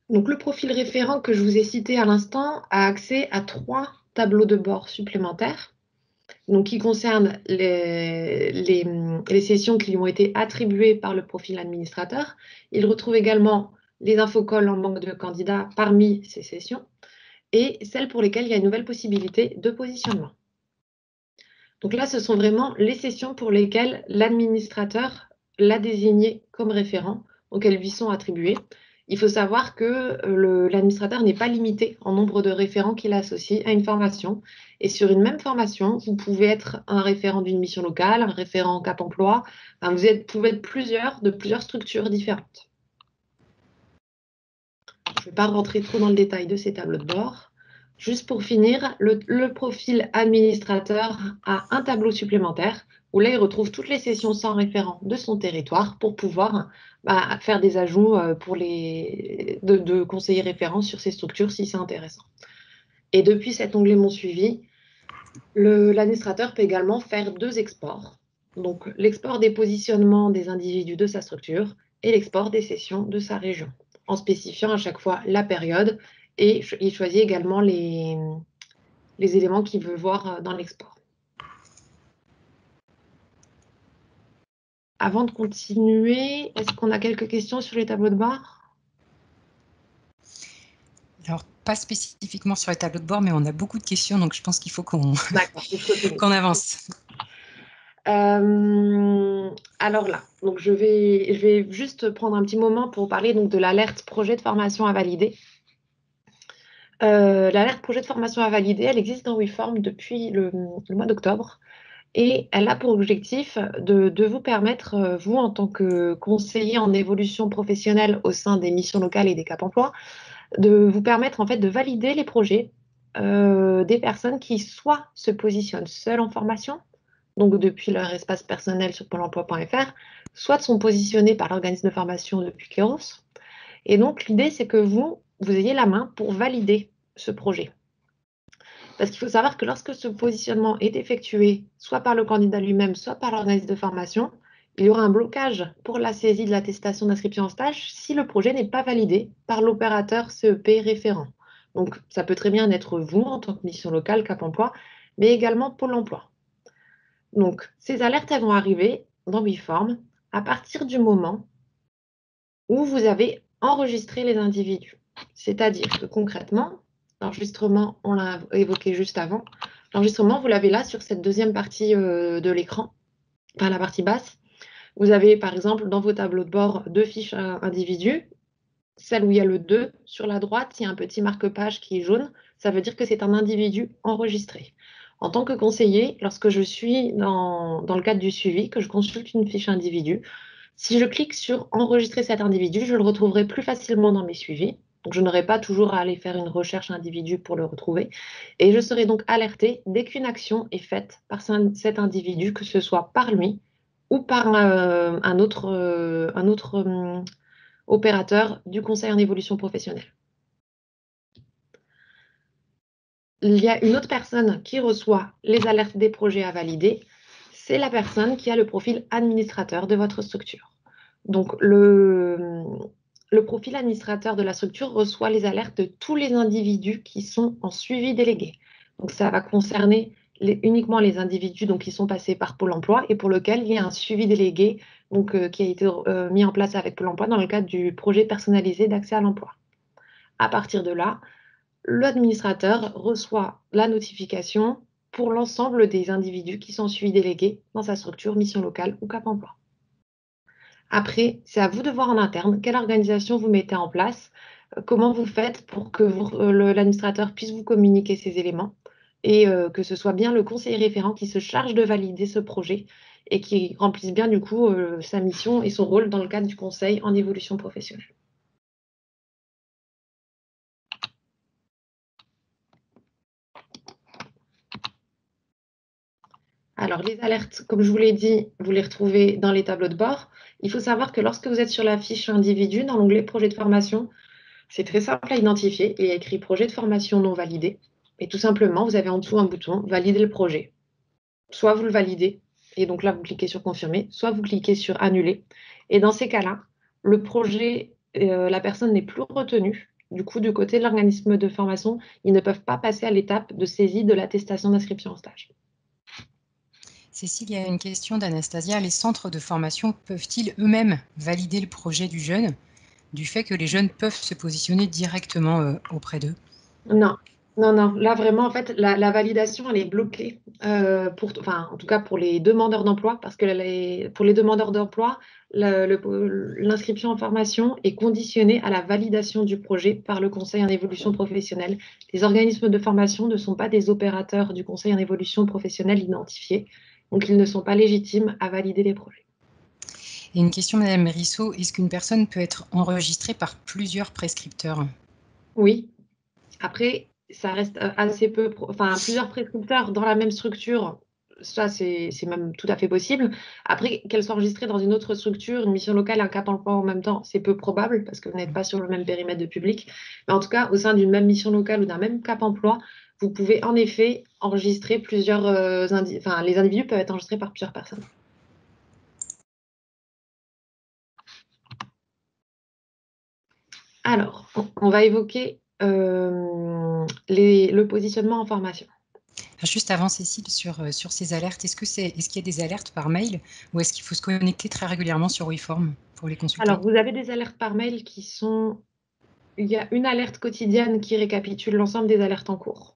Donc, le profil référent que je vous ai cité à l'instant a accès à 3 tableaux de bord supplémentaires. Donc, qui concernent les sessions qui lui ont été attribuées par le profil administrateur. Il retrouve également les infocolles en manque de candidats parmi ces sessions et celles pour lesquelles il y a une nouvelle possibilité de positionnement. Donc là, ce sont vraiment les sessions pour lesquelles l'administrateur l'a désigné comme référent, donc elles lui sont attribuées. Il faut savoir que l'administrateur n'est pas limité en nombre de référents qu'il associe à une formation. Et sur une même formation, vous pouvez être un référent d'une mission locale, un référent Cap emploi. Enfin, pouvez être de plusieurs structures différentes. Je ne vais pas rentrer trop dans le détail de ces tableaux de bord. Juste pour finir, le profil administrateur a un tableau supplémentaire où là, il retrouve toutes les sessions sans référent de son territoire pour pouvoir faire des ajouts de conseillers référents sur ces structures si c'est intéressant. Et depuis cet onglet Mon suivi, l'administrateur peut également faire 2 exports. Donc, l'export des positionnements des individus de sa structure et l'export des sessions de sa région, en spécifiant à chaque fois la période et il choisit également les éléments qu'il veut voir dans l'export. Avant de continuer, est-ce qu'on a quelques questions sur les tableaux de bord? Alors, pas spécifiquement sur les tableaux de bord, mais on a beaucoup de questions, donc je pense qu'il faut qu'on qu'on avance. Alors là, donc je vais juste prendre un petit moment pour parler donc, de l'alerte projet de formation à valider. L'alerte projet de formation à valider, elle existe dans WeForm depuis le mois d'octobre. Et elle a pour objectif de vous permettre, vous, en tant que conseiller en évolution professionnelle au sein des missions locales et des Cap Emploi, de vous permettre en fait de valider les projets des personnes qui soit se positionnent seules en formation, donc depuis leur espace personnel sur pôle emploi.fr, soit sont positionnées par l'organisme de formation depuis Kéros. Et donc l'idée, c'est que vous ayez la main pour valider ce projet. Parce qu'il faut savoir que lorsque ce positionnement est effectué, soit par le candidat lui-même, soit par l'organisme de formation, il y aura un blocage pour la saisie de l'attestation d'inscription en stage si le projet n'est pas validé par l'opérateur CEP référent. Donc, ça peut très bien être vous en tant que mission locale, Cap Emploi, mais également Pôle emploi. Donc, ces alertes, elles vont arriver dans WeForm à partir du moment où vous avez enregistré les individus. C'est-à-dire que concrètement, l'enregistrement, on l'a évoqué juste avant, l'enregistrement, vous l'avez là sur cette deuxième partie de l'écran, enfin la partie basse. Vous avez par exemple dans vos tableaux de bord deux fiches individus. Celle où il y a le 2, sur la droite, il y a un petit marque-page qui est jaune. Ça veut dire que c'est un individu enregistré. En tant que conseiller, lorsque je suis dans le cadre du suivi, que je consulte une fiche individu, si je clique sur enregistrer cet individu, je le retrouverai plus facilement dans mes suivis. Donc, je n'aurai pas toujours à aller faire une recherche individu pour le retrouver. Et je serai donc alertée dès qu'une action est faite par cet individu, que ce soit par lui ou par un autre opérateur du conseil en évolution professionnelle. Il y a une autre personne qui reçoit les alertes des projets à valider, c'est la personne qui a le profil administrateur de votre structure. Donc, le profil administrateur de la structure reçoit les alertes de tous les individus qui sont en suivi délégué. Donc, ça va concerner uniquement les individus qui sont passés par Pôle emploi et pour lequel il y a un suivi délégué qui a été mis en place avec Pôle emploi dans le cadre du projet personnalisé d'accès à l'emploi. À partir de là, l'administrateur reçoit la notification pour l'ensemble des individus qui sont suivis délégués dans sa structure, mission locale ou Cap emploi. Après, c'est à vous de voir en interne quelle organisation vous mettez en place, comment vous faites pour que l'administrateur puisse vous communiquer ces éléments et que ce soit bien le conseiller référent qui se charge de valider ce projet et qui remplisse bien du coup sa mission et son rôle dans le cadre du conseil en évolution professionnelle. Alors, les alertes, comme je vous l'ai dit, vous les retrouvez dans les tableaux de bord. Il faut savoir que lorsque vous êtes sur la fiche individu, dans l'onglet projet de formation, c'est très simple à identifier. Il y a écrit projet de formation non validé. Et tout simplement, vous avez en dessous un bouton valider le projet. Soit vous le validez, et donc là, vous cliquez sur confirmer, soit vous cliquez sur annuler. Et dans ces cas-là, le projet, la personne n'est plus retenue. Du coup, du côté de l'organisme de formation, ils ne peuvent pas passer à l'étape de saisie de l'attestation d'inscription en stage. Cécile, il y a une question d'Anastasia. Les centres de formation peuvent-ils eux-mêmes valider le projet du jeune, du fait que les jeunes peuvent se positionner directement auprès d'eux? Non, non, non. Là, vraiment, en fait, la validation, elle est bloquée, en tout cas pour les demandeurs d'emploi, parce que pour les demandeurs d'emploi, l'inscription en formation est conditionnée à la validation du projet par le conseil en évolution professionnelle. Les organismes de formation ne sont pas des opérateurs du conseil en évolution professionnelle identifiés, donc ils ne sont pas légitimes à valider les projets. Et une question, Madame Mérissot, est-ce qu'une personne peut être enregistrée par plusieurs prescripteurs? Oui. Après, ça reste assez peu, plusieurs prescripteurs dans la même structure, ça c'est même tout à fait possible. Après, qu'elles soient enregistrées dans une autre structure, une mission locale, un Cap emploi en même temps, c'est peu probable parce que vous n'êtes pas sur le même périmètre de public. Mais en tout cas, au sein d'une même mission locale ou d'un même Cap emploi, vous pouvez en effet enregistrer plusieurs les individus peuvent être enregistrés par plusieurs personnes. Alors, on va évoquer le positionnement en formation. Juste avant, Cécile, sur ces alertes, est-ce qu'il y a des alertes par mail ou est-ce qu'il faut se connecter très régulièrement sur WeForm pour les consulter? Alors, vous avez des alertes par mail qui sont... Il y a une alerte quotidienne qui récapitule l'ensemble des alertes en cours.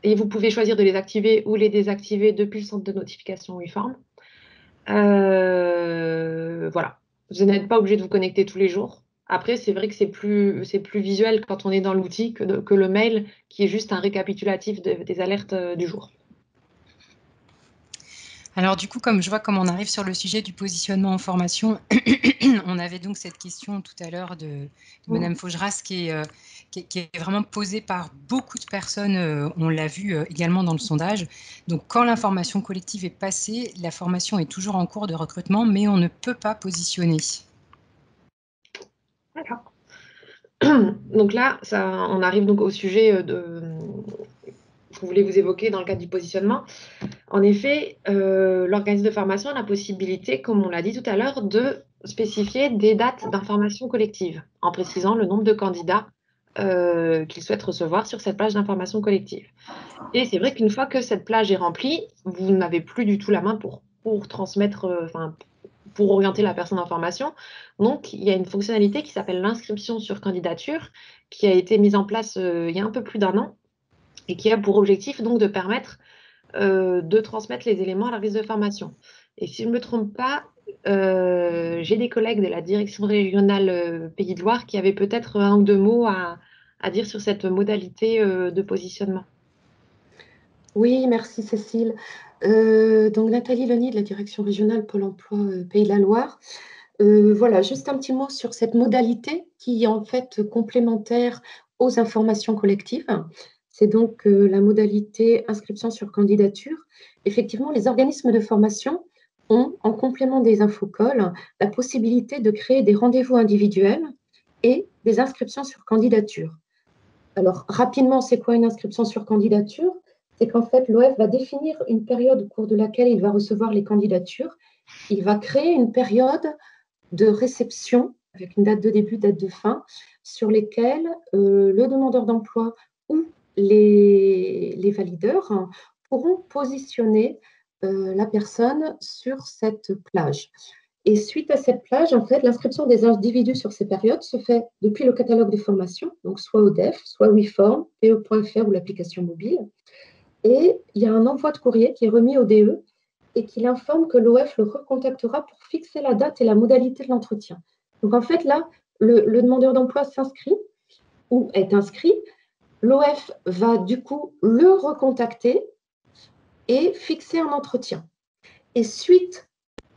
Et vous pouvez choisir de les activer ou les désactiver depuis le centre de notification WeForm. Voilà. Vous n'êtes pas obligé de vous connecter tous les jours. Après, c'est vrai que c'est plus visuel quand on est dans l'outil que le mail, qui est juste un récapitulatif des alertes du jour. Alors du coup, comme je vois comme on arrive sur le sujet du positionnement en formation, on avait donc cette question tout à l'heure de Madame Faugeras qui est vraiment posée par beaucoup de personnes, on l'a vu également dans le sondage. Donc quand l'information collective est passée, la formation est toujours en cours de recrutement, mais on ne peut pas positionner. D'accord. Donc là, on arrive donc au sujet que je voulais vous évoquer dans le cadre du positionnement. En effet, l'organisme de formation a la possibilité, comme on l'a dit tout à l'heure, de spécifier des dates d'information collective, en précisant le nombre de candidats qu'il souhaite recevoir sur cette plage d'information collective. Et c'est vrai qu'une fois que cette plage est remplie, vous n'avez plus du tout la main pour transmettre, pour orienter la personne en formation. Donc, il y a une fonctionnalité qui s'appelle l'inscription sur candidature, qui a été mise en place il y a un peu plus d'1 an et qui a pour objectif donc de permettre de transmettre les éléments à la liste de formation. Et si je ne me trompe pas, j'ai des collègues de la direction régionale Pays de Loire qui avaient peut-être 1 ou 2 mots à dire sur cette modalité de positionnement. Oui, merci Cécile. Donc Nathalie Leny de la direction régionale Pôle emploi Pays de la Loire. Voilà, juste un petit mot sur cette modalité qui est en fait complémentaire aux informations collectives. C'est donc la modalité inscription sur candidature. Effectivement, les organismes de formation ont, en complément des infocolles, la possibilité de créer des rendez-vous individuels et des inscriptions sur candidature. Alors, rapidement, c'est quoi une inscription sur candidature? C'est qu'en fait, l'OF va définir une période au cours de laquelle il va recevoir les candidatures. Il va créer une période de réception avec une date de début, date de fin, sur lesquelles le demandeur d'emploi ou les valideurs pourront positionner la personne sur cette plage. Et suite à cette plage, en fait, l'inscription des individus sur ces périodes se fait depuis le catalogue de formation, donc soit ODEF, soit WeForm, PE.fr ou l'application mobile. Et il y a un envoi de courrier qui est remis au DE et qui l'informe que l'OF le recontactera pour fixer la date et la modalité de l'entretien. Donc en fait, là, le demandeur d'emploi s'inscrit ou est inscrit. L'OF va du coup le recontacter et fixer un entretien. Et suite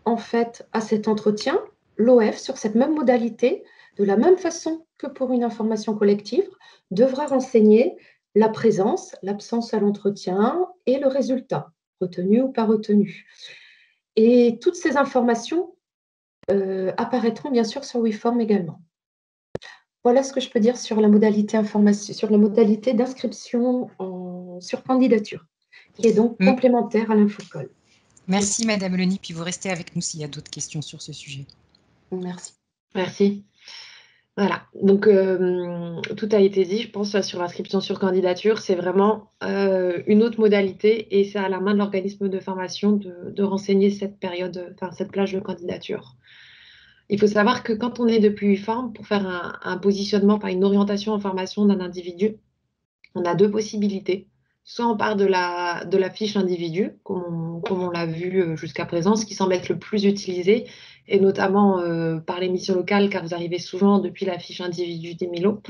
en fait à cet entretien, l'OF, sur cette même modalité, de la même façon que pour une information collective, devra renseigner la présence, l'absence à l'entretien et le résultat, retenu ou pas retenu. Et toutes ces informations apparaîtront bien sûr sur WeForm également. Voilà ce que je peux dire sur la modalité information, sur la modalité d'inscription sur candidature, qui est donc complémentaire à l'infocolle. Merci Madame Leny, puis vous restez avec nous s'il y a d'autres questions sur ce sujet. Merci. Merci. Voilà, donc tout a été dit, je pense, sur l'inscription sur candidature. C'est vraiment une autre modalité et c'est à la main de l'organisme de formation de renseigner cette période, enfin cette plage de candidature. Il faut savoir que quand on est depuis WeForm, pour faire un positionnement par une orientation en formation d'un individu, on a 2 possibilités. Soit on part de la fiche individu, comme on l'a vu jusqu'à présent, ce qui semble être le plus utilisé, et notamment par les missions locales, car vous arrivez souvent depuis la fiche individu des Milo.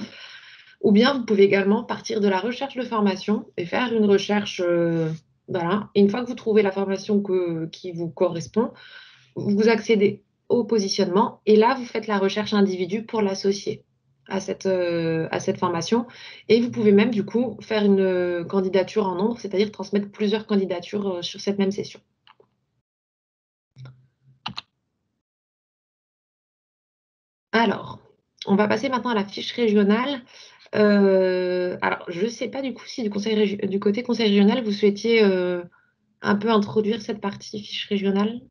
Ou bien vous pouvez également partir de la recherche de formation et faire une recherche, voilà. Et une fois que vous trouvez la formation qui vous correspond, vous accédez au positionnement, et là, vous faites la recherche individu pour l'associer à cette formation. Et vous pouvez même, du coup, faire une candidature en nombre, c'est-à-dire transmettre plusieurs candidatures sur cette même session. Alors, on va passer maintenant à la fiche régionale. Alors, je ne sais pas du coup si du côté conseil régional, vous souhaitiez un peu introduire cette partie fiche régionale.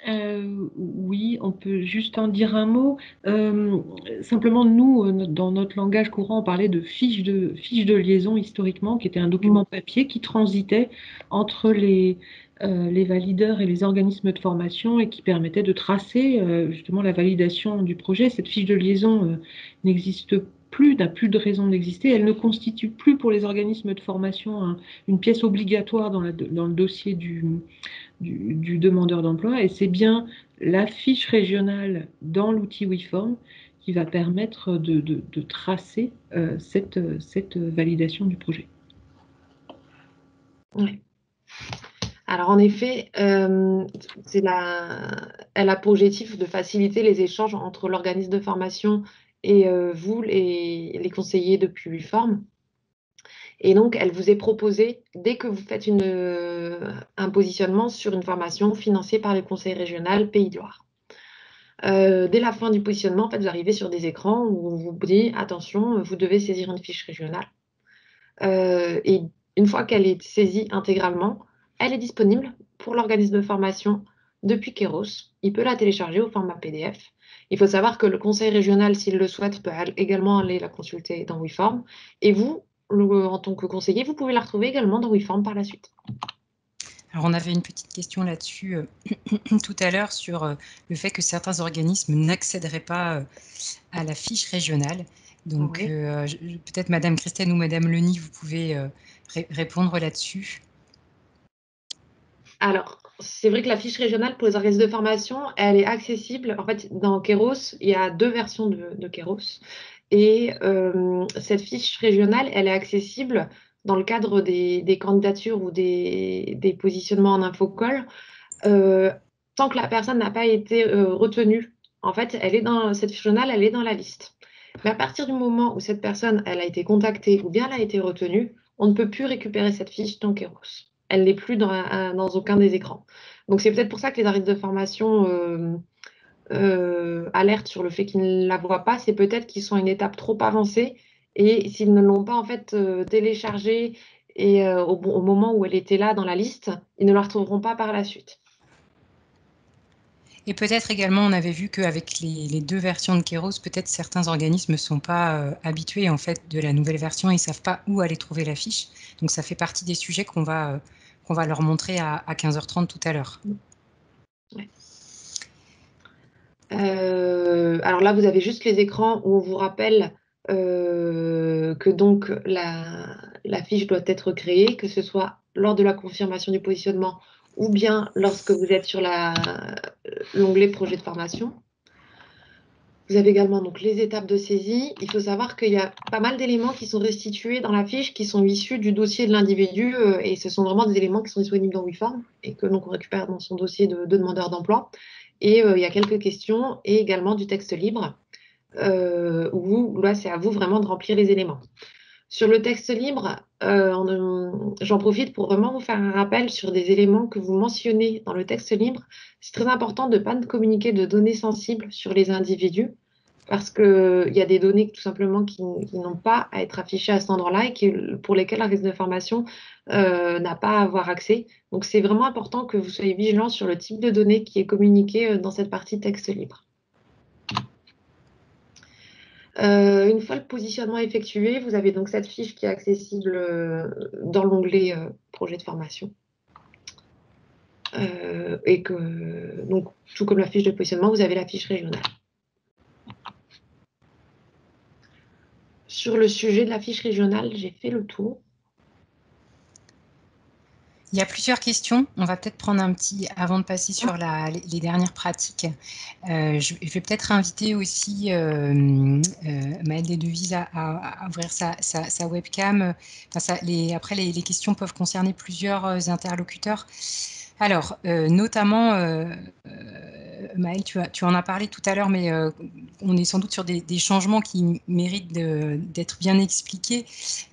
Oui, on peut juste en dire un mot. Simplement, nous, dans notre langage courant, on parlait de fiche de liaison historiquement, qui était un document papier qui transitait entre les valideurs et les organismes de formation et qui permettait de tracer justement la validation du projet. Cette fiche de liaison n'existe plus, n'a plus de raison d'exister. Elle ne constitue plus pour les organismes de formation une pièce obligatoire dans le dossier du demandeur d'emploi, et c'est bien la fiche régionale dans l'outil WeForm qui va permettre de tracer cette validation du projet. Ouais. Alors en effet, elle a pour objectif de faciliter les échanges entre l'organisme de formation et vous, les conseillers depuis WeForm. Et donc, elle vous est proposée dès que vous faites un positionnement sur une formation financée par le Conseil régional Pays de Loire. Dès la fin du positionnement, en fait, vous arrivez sur des écrans où on vous dit « Attention, vous devez saisir une fiche régionale ». Et une fois qu'elle est saisie intégralement, elle est disponible pour l'organisme de formation depuis Kéros. Il peut la télécharger au format PDF. Il faut savoir que le conseil régional, s'il le souhaite, peut également aller la consulter dans WeForm. Et vous, en tant que conseiller, vous pouvez la retrouver également dans WeForm par la suite. Alors, on avait une petite question là-dessus tout à l'heure sur le fait que certains organismes n'accéderaient pas à la fiche régionale. Donc, Oui. peut-être Madame Christine ou Madame Leni, vous pouvez répondre là-dessus. Alors, c'est vrai que la fiche régionale pour les organismes de formation, elle est accessible. En fait, dans Kéros, il y a 2 versions de Kéros. Et cette fiche régionale, elle est accessible dans le cadre des candidatures ou des positionnements en infocall, tant que la personne n'a pas été retenue. En fait, cette fiche régionale, elle est dans la liste. Mais à partir du moment où cette personne, elle a été contactée ou bien elle a été retenue, on ne peut plus récupérer cette fiche dans Kéros. Elle n'est plus dans aucun des écrans. Donc, c'est peut-être pour ça que les arrêts de formation alertent sur le fait qu'ils ne la voient pas. C'est peut-être qu'ils sont à une étape trop avancée et s'ils ne l'ont pas en fait téléchargée et au moment où elle était là dans la liste, ils ne la retrouveront pas par la suite. Et peut-être également, on avait vu qu'avec les 2 versions de Kéros, peut-être certains organismes ne sont pas habitués en fait de la nouvelle version et ne savent pas où aller trouver la fiche. Donc, ça fait partie des sujets qu'on va leur montrer à 15h30 tout à l'heure. Ouais. Alors là, vous avez juste les écrans où on vous rappelle que donc la fiche doit être créée, que ce soit lors de la confirmation du positionnement ou bien lorsque vous êtes sur l'onglet projet de formation. Vous avez également donc les étapes de saisie. Il faut savoir qu'il y a pas mal d'éléments qui sont restitués dans la fiche qui sont issus du dossier de l'individu et ce sont vraiment des éléments qui sont disponibles dans WeForm et que donc on récupère dans son dossier de demandeur d'emploi. Et il y a quelques questions et également du texte libre où là c'est à vous vraiment de remplir les éléments. Sur le texte libre, j'en profite pour vraiment vous faire un rappel sur des éléments que vous mentionnez dans le texte libre. C'est très important de ne pas communiquer de données sensibles sur les individus parce qu'il y a des données tout simplement qui n'ont pas à être affichées à cet endroit-là et pour lesquelles la risque de formation n'a pas à avoir accès. Donc, c'est vraiment important que vous soyez vigilant sur le type de données qui est communiqué dans cette partie texte libre. Une fois le positionnement effectué, vous avez donc cette fiche qui est accessible dans l'onglet projet de formation. Et que, donc, tout comme la fiche de positionnement, vous avez la fiche régionale. Sur le sujet de la fiche régionale, j'ai fait le tour. Il y a plusieurs questions. On va peut-être prendre un petit avant de passer sur les dernières pratiques. Je vais peut-être inviter aussi Maëlle Desdevilles à ouvrir sa webcam. Enfin, après, les questions peuvent concerner plusieurs interlocuteurs. Alors, notamment, Maëlle, tu en as parlé tout à l'heure, mais on est sans doute sur des changements qui méritent d'être bien expliqués.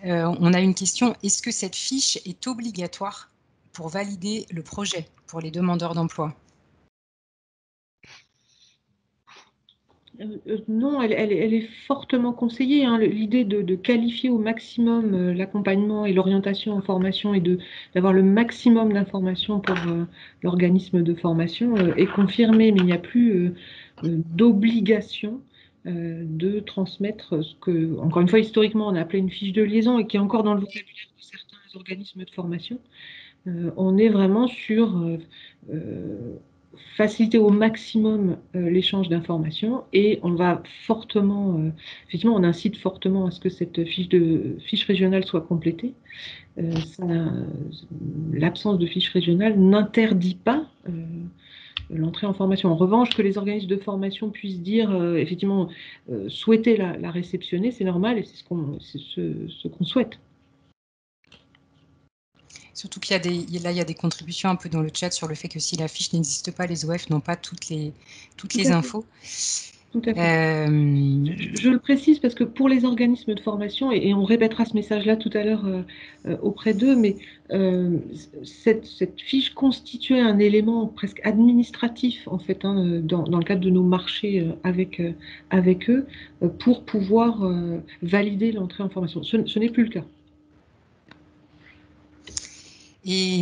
On a une question, est-ce que cette fiche est obligatoire pour valider le projet pour les demandeurs d'emploi? Non, elle est fortement conseillée, hein. L'idée de qualifier au maximum l'accompagnement et l'orientation en formation et d'avoir le maximum d'informations pour l'organisme de formation est confirmée, mais il n'y a plus d'obligation de transmettre ce que, encore une fois, historiquement, on a appelé une fiche de liaison et qui est encore dans le vocabulaire de certains organismes de formation. On est vraiment sur faciliter au maximum l'échange d'informations et on va fortement, effectivement, on incite fortement à ce que cette fiche régionale soit complétée. L'absence de fiche régionale n'interdit pas l'entrée en formation. En revanche, que les organismes de formation puissent dire, effectivement, souhaiter la réceptionner, c'est normal et c'est ce qu'on souhaite. Surtout qu'il y a des contributions un peu dans le chat sur le fait que si la fiche n'existe pas, les OF n'ont pas toutes les infos. Tout à fait. Je le précise parce que pour les organismes de formation, et on répétera ce message-là tout à l'heure auprès d'eux, mais cette fiche constituait un élément presque administratif, en fait, hein, dans le cadre de nos marchés avec eux, pour pouvoir valider l'entrée en formation. Ce n'est plus le cas. Et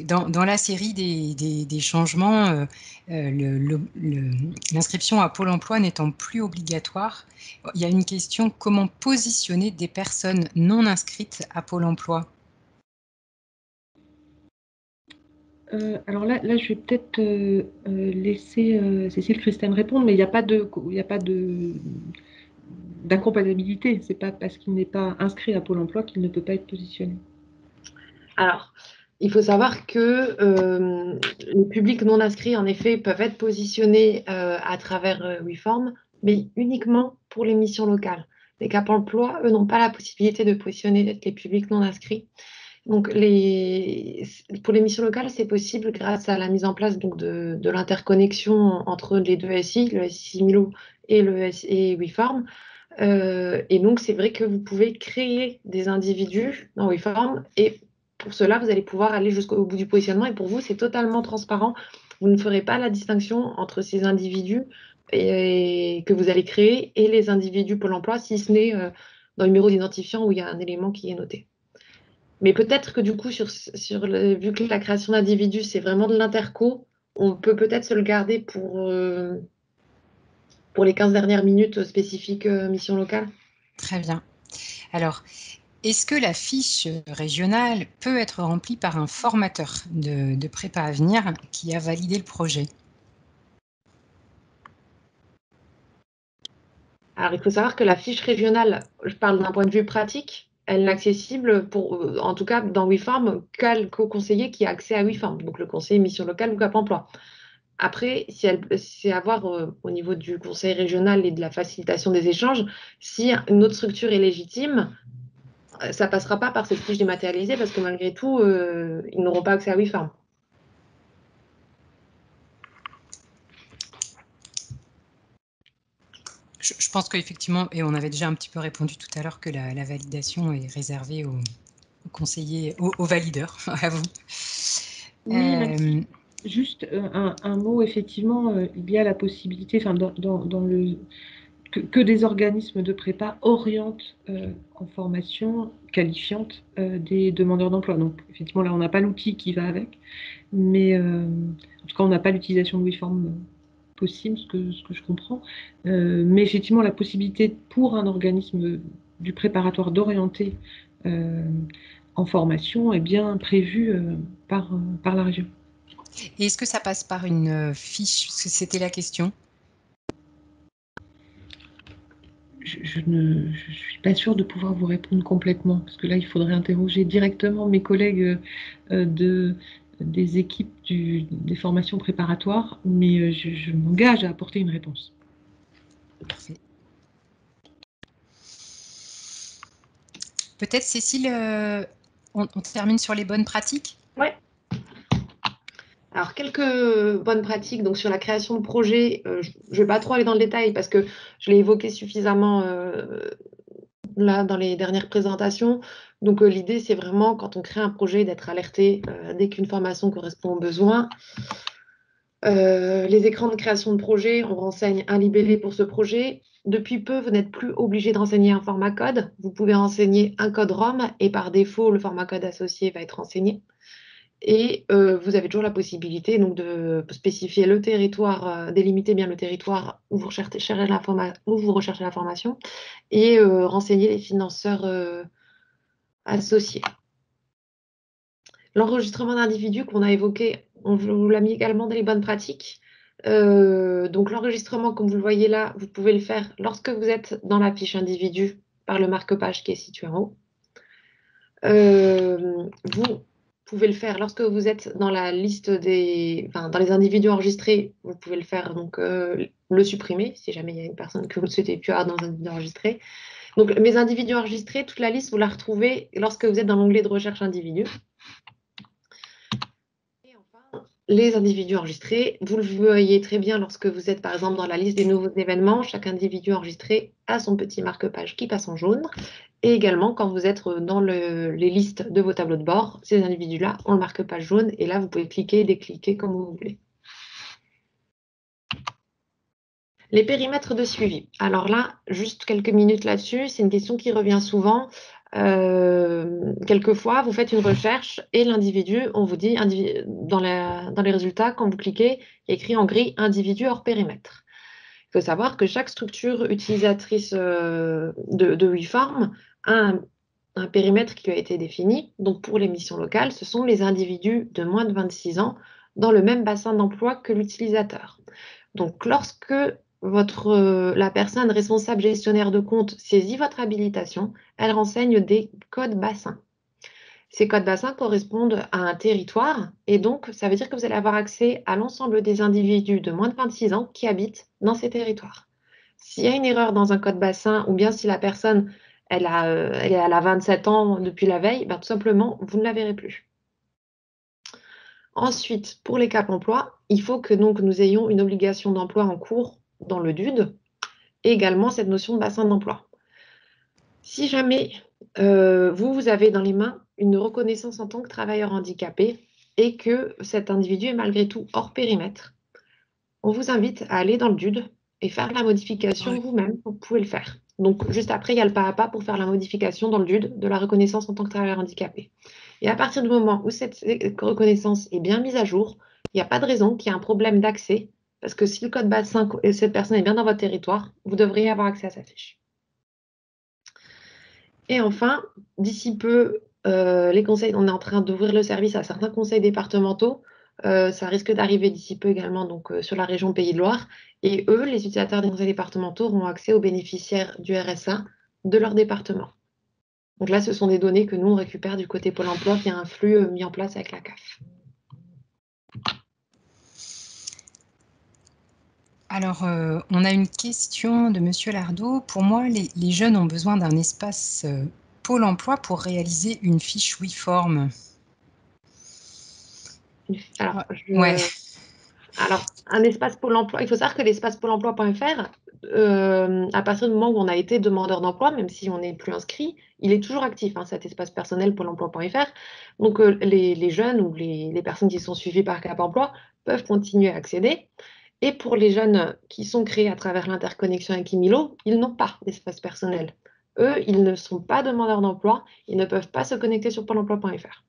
dans la série des changements, l'inscription à Pôle emploi n'étant plus obligatoire, il y a une question: comment positionner des personnes non inscrites à Pôle emploi? Alors là, je vais peut-être laisser Cécile Christine répondre, mais il n'y a pas d'incompatibilité. C'est pas parce qu'il n'est pas inscrit à Pôle emploi qu'il ne peut pas être positionné. Alors, il faut savoir que les publics non inscrits, en effet, peuvent être positionnés à travers WeForm, mais uniquement pour les missions locales. Les Cap emploi, eux, n'ont pas la possibilité de positionner les publics non inscrits. Donc, pour les missions locales, c'est possible grâce à la mise en place donc, de l'interconnexion entre les deux SI, le SI Milo et WeForm. Et donc, c'est vrai que vous pouvez créer des individus dans WeForm et pour cela, vous allez pouvoir aller jusqu'au bout du positionnement et pour vous, c'est totalement transparent. Vous ne ferez pas la distinction entre ces individus que vous allez créer et les individus Pôle emploi, si ce n'est dans le numéro d'identifiant où il y a un élément qui est noté. Mais peut-être que du coup, vu que la création d'individus, c'est vraiment de l'interco, on peut peut-être se le garder pour les 15 dernières minutes spécifiques mission locale. Très bien. Alors, est-ce que la fiche régionale peut être remplie par un formateur de prépa à venir qui a validé le projet? Alors, il faut savoir que la fiche régionale, je parle d'un point de vue pratique, elle n'est accessible, en tout cas dans WeForm, qu'au conseiller qui a accès à WeForm, donc le conseiller mission locale ou Cap emploi. Après, c'est à voir au niveau du conseil régional et de la facilitation des échanges, si une autre structure est légitime, ça ne passera pas par cette fiche dématérialisée parce que malgré tout, ils n'auront pas accès à WeForm. Je pense qu'effectivement, et on avait déjà un petit peu répondu tout à l'heure, que la validation est réservée aux conseillers, aux valideurs, à vous. Oui, juste un mot, effectivement, il y a la possibilité, enfin, que des organismes de prépa orientent en formation qualifiante des demandeurs d'emploi. Donc, effectivement, là, on n'a pas l'outil qui va avec, mais en tout cas, on n'a pas l'utilisation de WeForm possible, ce que je comprends. Mais effectivement, la possibilité pour un organisme du préparatoire d'orienter en formation est bien prévue par la région. Et est-ce que ça passe par une fiche? Parce que c'était la question. Je ne suis pas sûre de pouvoir vous répondre complètement, parce que là, il faudrait interroger directement mes collègues des équipes des formations préparatoires, mais je m'engage à apporter une réponse. Parfait. Peut-être, Cécile, on termine sur les bonnes pratiques? Oui. Alors, quelques bonnes pratiques donc, sur la création de projets. Je ne vais pas trop aller dans le détail parce que je l'ai évoqué suffisamment là dans les dernières présentations. Donc, l'idée, c'est vraiment, quand on crée un projet, d'être alerté dès qu'une formation correspond aux besoins. Les écrans de création de projet, on renseigne un libellé pour ce projet. Depuis peu, vous n'êtes plus obligé de renseigner un format code. Vous pouvez renseigner un code ROM et par défaut, le format code associé va être renseigné. Et vous avez toujours la possibilité donc, de spécifier le territoire, délimiter bien le territoire où vous recherchez l'information et renseigner les financeurs associés. L'enregistrement d'individus qu'on a évoqué, on vous l'a mis également dans les bonnes pratiques. Donc l'enregistrement, comme vous le voyez là, vous pouvez le faire lorsque vous êtes dans la fiche individu par le marque-page qui est situé en haut. Vous pouvez le faire lorsque vous êtes dans la liste dans les individus enregistrés. Vous pouvez le faire, donc le supprimer si jamais il y a une personne que vous ne souhaitez plus avoir dans un individu enregistré. Donc mes individus enregistrés, toute la liste, vous la retrouvez lorsque vous êtes dans l'onglet de recherche individus. Les individus enregistrés, vous le voyez très bien lorsque vous êtes par exemple dans la liste des nouveaux événements, chaque individu enregistré a son petit marque-page qui passe en jaune. Et également quand vous êtes dans les listes de vos tableaux de bord, ces individus-là ont le marque-page jaune et là vous pouvez cliquer et décliquer comme vous voulez. Les périmètres de suivi. Alors là, juste quelques minutes là-dessus, c'est une question qui revient souvent. Quelquefois, vous faites une recherche et l'individu, on vous dit, dans les résultats, quand vous cliquez, il y a écrit en gris « individu hors périmètre ». Il faut savoir que chaque structure utilisatrice de WeForm a un périmètre qui a été défini. Donc, pour les missions locales, ce sont les individus de moins de 26 ans dans le même bassin d'emploi que l'utilisateur. Donc, lorsque la personne responsable gestionnaire de compte saisit votre habilitation, elle renseigne des codes bassins. Ces codes bassins correspondent à un territoire et donc ça veut dire que vous allez avoir accès à l'ensemble des individus de moins de 26 ans qui habitent dans ces territoires. S'il y a une erreur dans un code bassin ou bien si la personne elle est à la 27 ans depuis la veille, ben, tout simplement, vous ne la verrez plus. Ensuite, pour les Cap emploi, il faut que donc, nous ayons une obligation d'emploi en cours dans le DUD et également cette notion de bassin d'emploi. Si jamais vous avez dans les mains une reconnaissance en tant que travailleur handicapé et que cet individu est malgré tout hors périmètre, on vous invite à aller dans le DUD et faire la modification vous-même. Vous pouvez le faire. Donc, juste après, il y a le pas à pas pour faire la modification dans le DUD de la reconnaissance en tant que travailleur handicapé. Et à partir du moment où cette reconnaissance est bien mise à jour, il n'y a pas de raison qu'il y ait un problème d'accès, parce que si le code bassin et cette personne est bien dans votre territoire, vous devriez avoir accès à sa fiche. Et enfin, d'ici peu, les conseils, on est en train d'ouvrir le service à certains conseils départementaux. Ça risque d'arriver d'ici peu également donc, sur la région Pays de Loire. Et eux, les utilisateurs des conseils départementaux, auront accès aux bénéficiaires du RSA de leur département. Donc là, ce sont des données que nous, on récupère du côté Pôle emploi via un flux mis en place avec la CAF. Alors, on a une question de Monsieur Lardot. Pour moi, les jeunes ont besoin d'un espace Pôle emploi pour réaliser une fiche WeForm. Alors, ouais. Alors, un espace Pôle emploi, il faut savoir que l'espace Pôle emploi.fr, à partir du moment où on a été demandeur d'emploi, même si on n'est plus inscrit, il est toujours actif, hein, cet espace personnel Pôle emploi.fr. Donc, les jeunes ou les personnes qui sont suivies par Cap emploi peuvent continuer à accéder. Et pour les jeunes qui sont créés à travers l'interconnexion avec Imilo, ils n'ont pas d'espace personnel. Eux, ils ne sont pas demandeurs d'emploi, ils ne peuvent pas se connecter sur Pôle emploi.fr.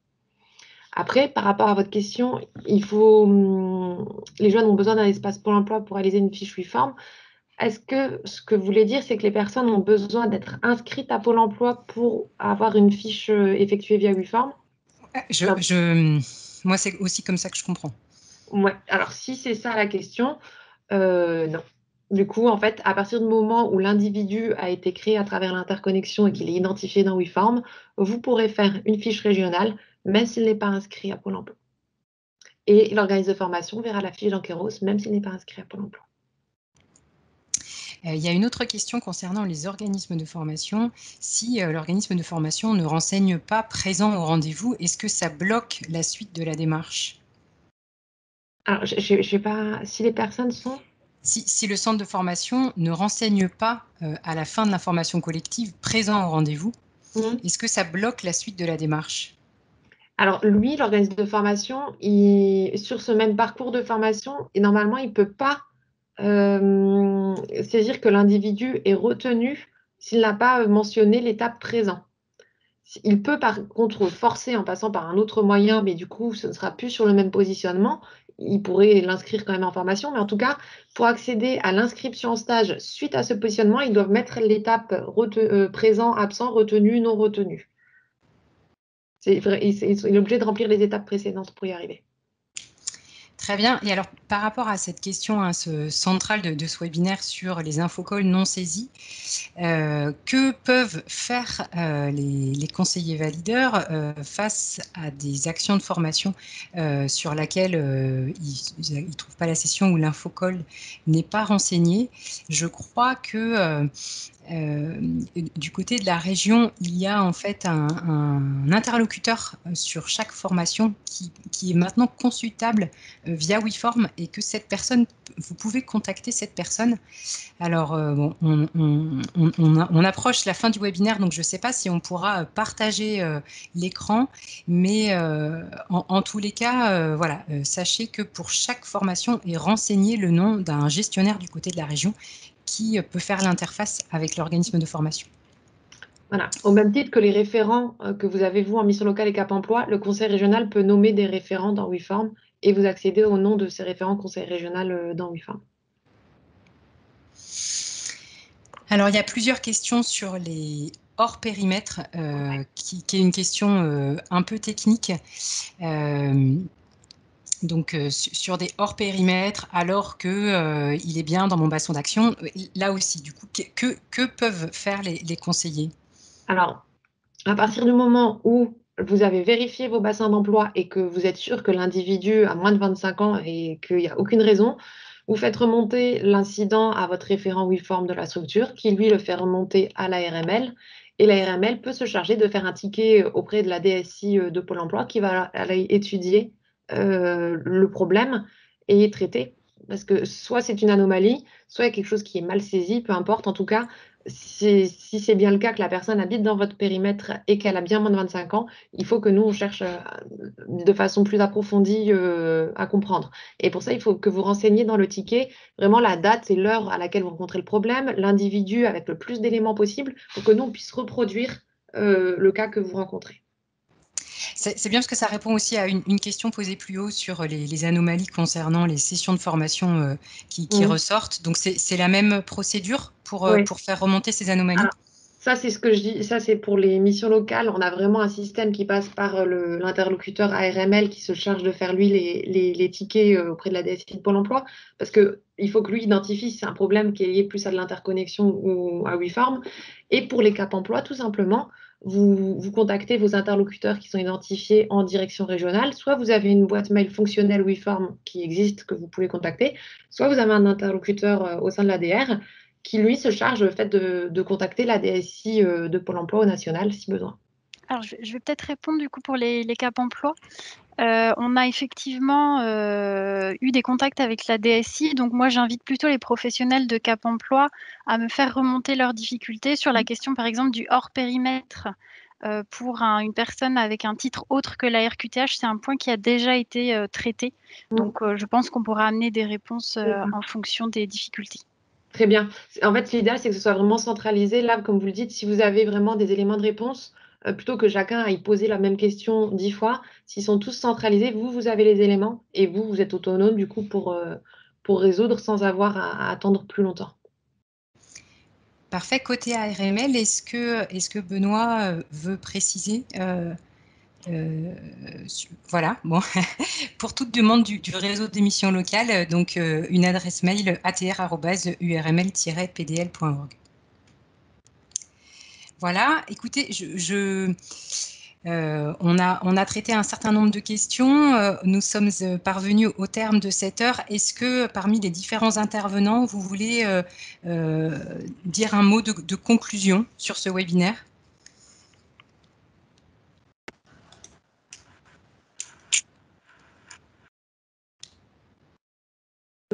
Après, par rapport à votre question, les jeunes ont besoin d'un espace Pôle emploi pour réaliser une fiche WeForm. Est-ce que ce que vous voulez dire, c'est que les personnes ont besoin d'être inscrites à Pôle emploi pour avoir une fiche effectuée via WeForm? Moi, c'est aussi comme ça que je comprends. Ouais. Alors, si c'est ça la question, non. Du coup, en fait, à partir du moment où l'individu a été créé à travers l'interconnexion et qu'il est identifié dans WeForm, vous pourrez faire une fiche régionale, même s'il n'est pas inscrit à Pôle emploi. Et l'organisme de formation verra la fiche d'Ankeros, même s'il n'est pas inscrit à Pôle emploi. Il y a une autre question concernant les organismes de formation. Si l'organisme de formation ne renseigne pas présent au rendez-vous, est-ce que ça bloque la suite de la démarche? Alors, je sais pas si les personnes sont... Si le centre de formation ne renseigne pas à la fin de l'information collective présent au rendez-vous, est-ce que ça bloque la suite de la démarche? Alors, lui, l'organisme de formation, sur ce même parcours de formation, et normalement, il ne peut pas saisir que l'individu est retenu s'il n'a pas mentionné l'étape présent. Il peut par contre forcer en passant par un autre moyen, mais du coup, ce ne sera plus sur le même positionnement. Il pourrait l'inscrire quand même en formation, mais en tout cas, pour accéder à l'inscription en stage suite à ce positionnement, ils doivent mettre l'étape présent, absent, retenu, non retenu. Il est obligé de remplir les étapes précédentes pour y arriver. Très bien. Et alors, par rapport à cette question centrale de ce webinaire sur les infocalls non saisis, que peuvent faire les conseillers valideurs face à des actions de formation sur laquelle ils ne trouvent pas la session ou l'infocall n'est pas renseigné? Je crois que du côté de la région, il y a en fait un interlocuteur sur chaque formation qui est maintenant consultable via WeForm, et que cette personne, vous pouvez contacter cette personne. Alors, bon, on approche la fin du webinaire, donc je ne sais pas si on pourra partager l'écran, mais en tous les cas, voilà, sachez que pour chaque formation est renseigné le nom d'un gestionnaire du côté de la région qui peut faire l'interface avec l'organisme de formation. Voilà. Au même titre que les référents que vous avez, vous, en mission locale et Cap Emploi, le conseil régional peut nommer des référents dans WeForm et vous accédez au nom de ces référents conseil régional dans WeForm. Alors, il y a plusieurs questions sur les hors périmètre, qui est une question un peu technique. Donc, sur des hors périmètres, alors que il est bien dans mon bassin d'action, là aussi, du coup, que peuvent faire les conseillers? Alors, à partir du moment où vous avez vérifié vos bassins d'emploi et que vous êtes sûr que l'individu a moins de 25 ans et qu'il n'y a aucune raison, vous faites remonter l'incident à votre référent WeForm de la structure, qui lui le fait remonter à l'ARML. Et l'ARML peut se charger de faire un ticket auprès de la DSI de Pôle emploi qui va aller étudier le problème et traiter. Parce que soit c'est une anomalie, soit il y a quelque chose qui est mal saisi, peu importe. En tout cas, si c'est bien le cas que la personne habite dans votre périmètre et qu'elle a bien moins de 25 ans, il faut que nous, on cherche de façon plus approfondie à comprendre. Et pour ça, il faut que vous renseigniez dans le ticket vraiment la date et l'heure à laquelle vous rencontrez le problème, l'individu avec le plus d'éléments possible pour que nous, on puisse reproduire le cas que vous rencontrez. C'est bien parce que ça répond aussi à une question posée plus haut sur les anomalies concernant les sessions de formation qui ressortent. Donc, c'est la même procédure pour faire remonter ces anomalies? Alors, ça, c'est ce que je dis. Ça, c'est pour les missions locales. On a vraiment un système qui passe par l'interlocuteur ARML qui se charge de faire, lui, les tickets auprès de la DSI de Pôle emploi. Parce qu'il faut que lui identifie si c'est un problème qui est lié plus à de l'interconnexion ou à WeForm. Et pour les Cap emploi, tout simplement, vous contactez vos interlocuteurs qui sont identifiés en direction régionale. Soit vous avez une boîte mail fonctionnelle WeForm qui existe, que vous pouvez contacter. Soit vous avez un interlocuteur au sein de l'ADR qui, lui, se charge fait, de contacter la DSI de Pôle emploi au national, si besoin. Alors, je vais peut-être répondre du coup pour les Cap emploi. On a effectivement eu des contacts avec la DSI. Donc, moi, j'invite plutôt les professionnels de Cap emploi à me faire remonter leurs difficultés sur la question, par exemple, du hors périmètre. Pour une personne avec un titre autre que la RQTH, c'est un point qui a déjà été traité. Donc, je pense qu'on pourra amener des réponses en fonction des difficultés. Très bien. En fait, l'idéal, c'est que ce soit vraiment centralisé. Là, comme vous le dites, si vous avez vraiment des éléments de réponse, plutôt que chacun aille poser la même question 10 fois, s'ils sont tous centralisés, vous avez les éléments et vous êtes autonome, du coup, pour résoudre sans avoir à attendre plus longtemps. Parfait. Côté ARML, est-ce que Benoît veut préciser voilà, bon, pour toute demande du réseau d'émissions locales, donc une adresse mail atr@urml-pdl.org. Voilà, écoutez, on a traité un certain nombre de questions. Nous sommes parvenus au terme de cette heure. Est-ce que parmi les différents intervenants, vous voulez dire un mot de conclusion sur ce webinaire ?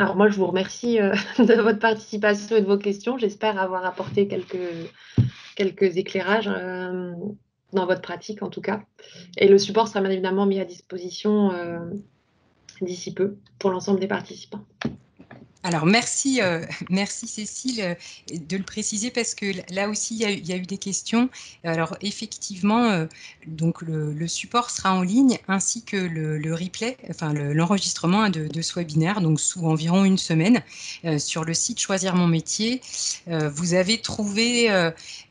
Alors moi, je vous remercie de votre participation et de vos questions. J'espère avoir apporté quelques éclairages. dans votre pratique en tout cas. Et le support sera bien évidemment mis à disposition d'ici peu pour l'ensemble des participants. Alors merci, merci Cécile de le préciser parce que là aussi il y a eu des questions. Alors effectivement, donc le support sera en ligne ainsi que le replay, enfin l'enregistrement de ce webinaire, donc sous environ une semaine, sur le site Choisir mon métier. Vous avez trouvé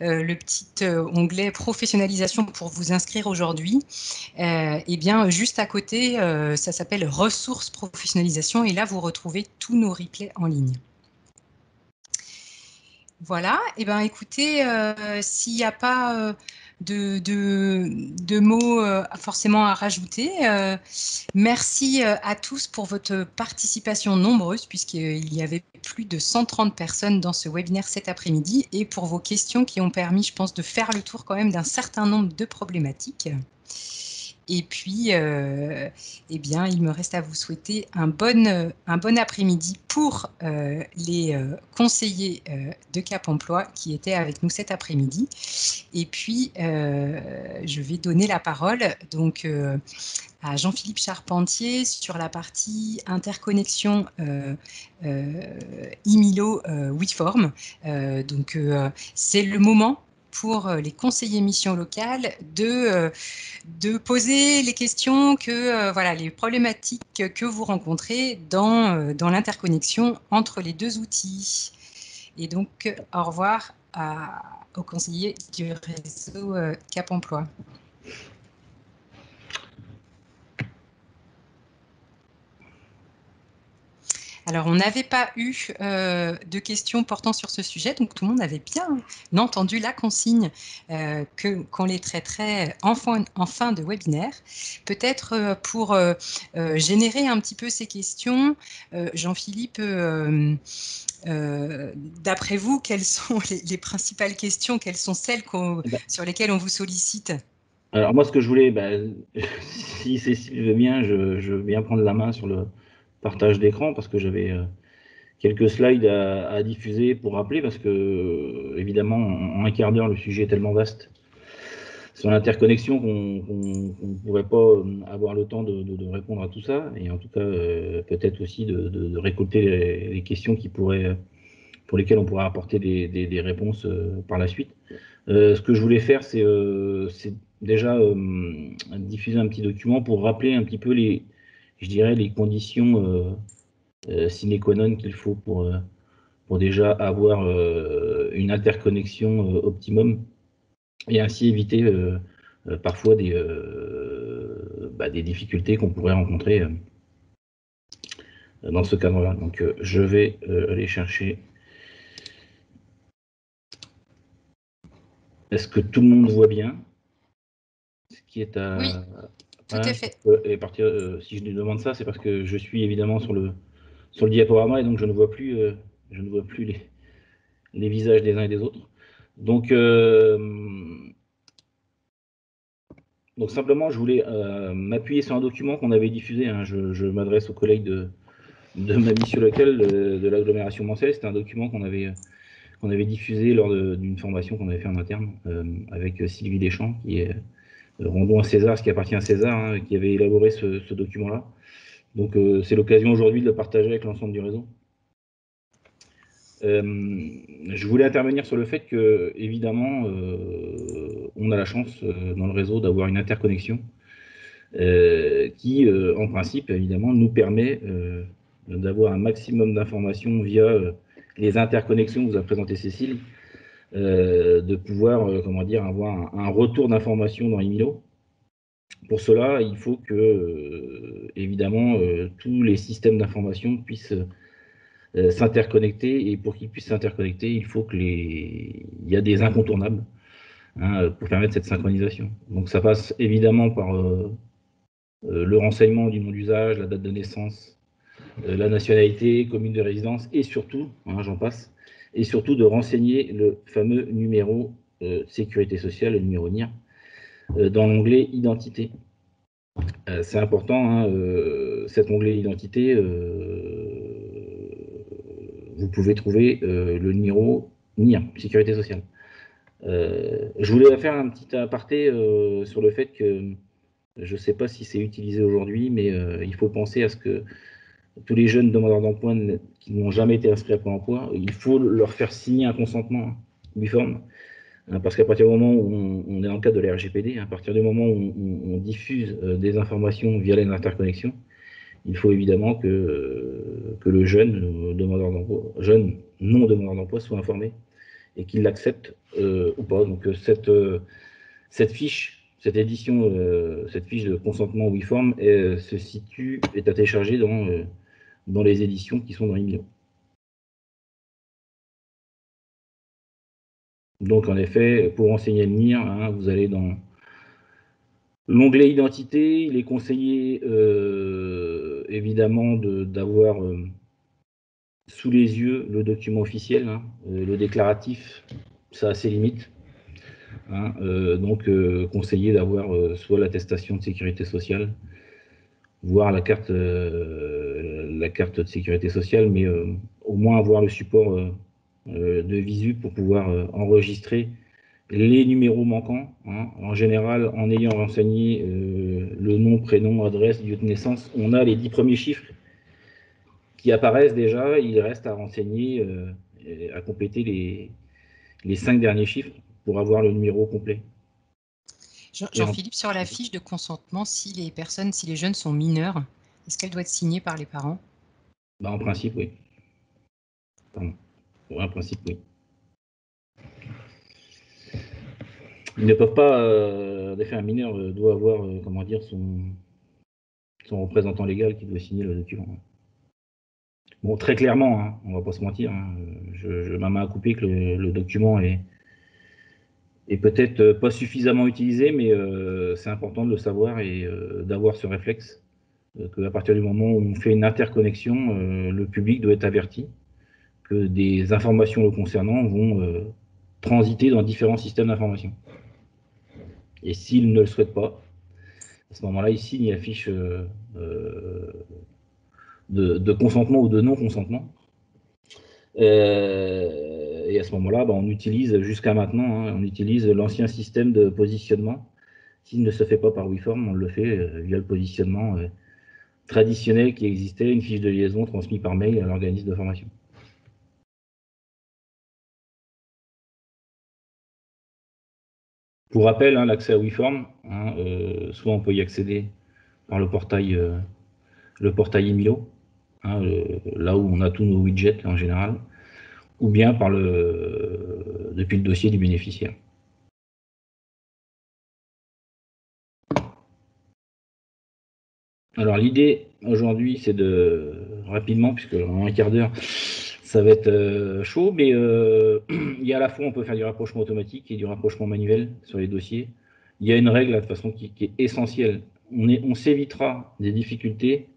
le petit onglet professionnalisation pour vous inscrire aujourd'hui. Et bien juste à côté, ça s'appelle ressources professionnalisation et là vous retrouvez tous nos replays en ligne. Voilà, et ben écoutez, s'il n'y a pas de mots forcément à rajouter, merci à tous pour votre participation nombreuse puisqu'il y avait plus de 130 personnes dans ce webinaire cet après-midi et pour vos questions qui ont permis, je pense, de faire le tour quand même d'un certain nombre de problématiques. Et puis, eh bien, il me reste à vous souhaiter un bon après-midi pour les conseillers de Cap Emploi qui étaient avec nous cet après-midi. Et puis, je vais donner la parole donc à Jean-Philippe Charpentier sur la partie interconnexion IMILO WeForm. Donc, c'est le moment pour les conseillers missions locales de poser les questions voilà, les problématiques que vous rencontrez dans l'interconnexion entre les deux outils. Et donc, au revoir aux conseillers du réseau Cap Emploi. Alors, on n'avait pas eu de questions portant sur ce sujet, donc tout le monde avait bien entendu la consigne qu'on les traiterait en fin de webinaire. Peut-être pour générer un petit peu ces questions, Jean-Philippe, d'après vous, quelles sont les principales questions, quelles sont celles sur lesquelles on vous sollicite? Alors moi, ce que je voulais, si Cécile veut bien, je veux bien prendre la main sur le partage d'écran parce que j'avais quelques slides à diffuser pour rappeler parce que évidemment en un quart d'heure le sujet est tellement vaste sur l'interconnexion qu'on ne pourrait pas avoir le temps de répondre à tout ça et en tout cas peut-être aussi de récolter les questions pour lesquelles on pourrait apporter des réponses par la suite. Ce que je voulais faire, c'est déjà diffuser un petit document pour rappeler un petit peu je dirais, les conditions sine qua non qu'il faut pour déjà avoir une interconnexion optimum et ainsi éviter parfois des difficultés qu'on pourrait rencontrer dans ce cadre-là. Donc je vais aller chercher. Est-ce que tout le monde voit bien ce qui est à... Oui, tout à fait. Et si je lui demande ça, c'est parce que je suis évidemment sur le diaporama et donc je ne vois plus les visages des uns et des autres. Donc simplement, je voulais m'appuyer sur un document qu'on avait diffusé. Hein. Je m'adresse aux collègues de ma mission locale de l'agglomération mancelle. C'était un document qu'on avait diffusé lors d'une formation qu'on avait fait en interne avec Sylvie Deschamps, qui est rendons à César ce qui appartient à César, hein, qui avait élaboré ce document-là. Donc c'est l'occasion aujourd'hui de le partager avec l'ensemble du réseau. Je voulais intervenir sur le fait que, évidemment, on a la chance dans le réseau d'avoir une interconnexion qui, en principe, évidemment, nous permet d'avoir un maximum d'informations via les interconnexions que vous a présenté Cécile, de pouvoir, comment dire, avoir un retour d'informations dans IMILO. Pour cela, il faut que, évidemment, tous les systèmes d'information puissent s'interconnecter, et pour qu'ils puissent s'interconnecter, il faut il y a des incontournables hein, pour permettre cette synchronisation. Donc ça passe évidemment par le renseignement du nom d'usage, la date de naissance, la nationalité, commune de résidence, et surtout, hein, j'en passe, et surtout de renseigner le fameux numéro sécurité sociale, le numéro NIR, dans l'onglet identité. C'est important, hein, cet onglet identité, vous pouvez trouver le numéro NIR, sécurité sociale. Je voulais faire un petit aparté sur le fait que je ne sais pas si c'est utilisé aujourd'hui, mais il faut penser à ce que tous les jeunes demandeurs d'emploi qui n'ont jamais été inscrits à Pôle emploi, il faut leur faire signer un consentement uniforme. Parce qu'à partir du moment où on est dans le cadre de la RGPD, à partir du moment où on diffuse des informations via les interconnexions, il faut évidemment que le jeune demandeur d'emploi, jeune non demandeur d'emploi soit informé et qu'il l'accepte ou pas. Donc cette fiche, cette édition, cette fiche de consentement WIFORM se situe, est à télécharger dans les éditions qui sont dans Emilio. Donc en effet, pour enseigner le NIR, hein, vous allez dans l'onglet identité. Il est conseillé évidemment d'avoir sous les yeux le document officiel, hein, le déclaratif, ça a ses limites. Hein, donc conseillé d'avoir soit l'attestation de sécurité sociale, voire la carte de sécurité sociale, mais au moins avoir le support de visu pour pouvoir enregistrer les numéros manquants, hein. En général, en ayant renseigné le nom, prénom, adresse, lieu de naissance, on a les 10 premiers chiffres qui apparaissent déjà. Il reste à renseigner, à compléter les 5 derniers chiffres pour avoir le numéro complet. Jean-Philippe, sur la fiche de consentement, si les jeunes sont mineurs, est-ce qu'elle doit être signée par les parents? Bah, en principe, oui. Pardon. Ouais, en principe, oui. Ils ne peuvent pas, en effet, un mineur doit avoir, comment dire, son représentant légal qui doit signer le document. Bon, très clairement, hein, on ne va pas se mentir, hein, ma main à couper que le document est peut-être pas suffisamment utilisé, mais c'est important de le savoir et d'avoir ce réflexe, qu'à partir du moment où on fait une interconnexion, le public doit être averti que des informations le concernant vont transiter dans différents systèmes d'information. Et s'il ne le souhaite pas, à ce moment-là, il signe la fiche de consentement ou de non-consentement. Et à ce moment-là, bah, on utilise, jusqu'à maintenant, hein, on utilise l'ancien système de positionnement. S'il ne se fait pas par WIFORM, on le fait via le positionnement traditionnel qui existait, une fiche de liaison transmise par mail à l'organisme de formation. Pour rappel, hein, l'accès à WIFORM, hein, soit on peut y accéder par le portail Emilo, hein, là où on a tous nos widgets en général, ou bien depuis le dossier du bénéficiaire. Alors l'idée aujourd'hui, c'est rapidement, puisque en un quart d'heure, ça va être chaud, mais il y a à la fois, on peut faire du rapprochement automatique et du rapprochement manuel sur les dossiers. Il y a une règle, de toute façon, qui est essentielle. On s'évitera des difficultés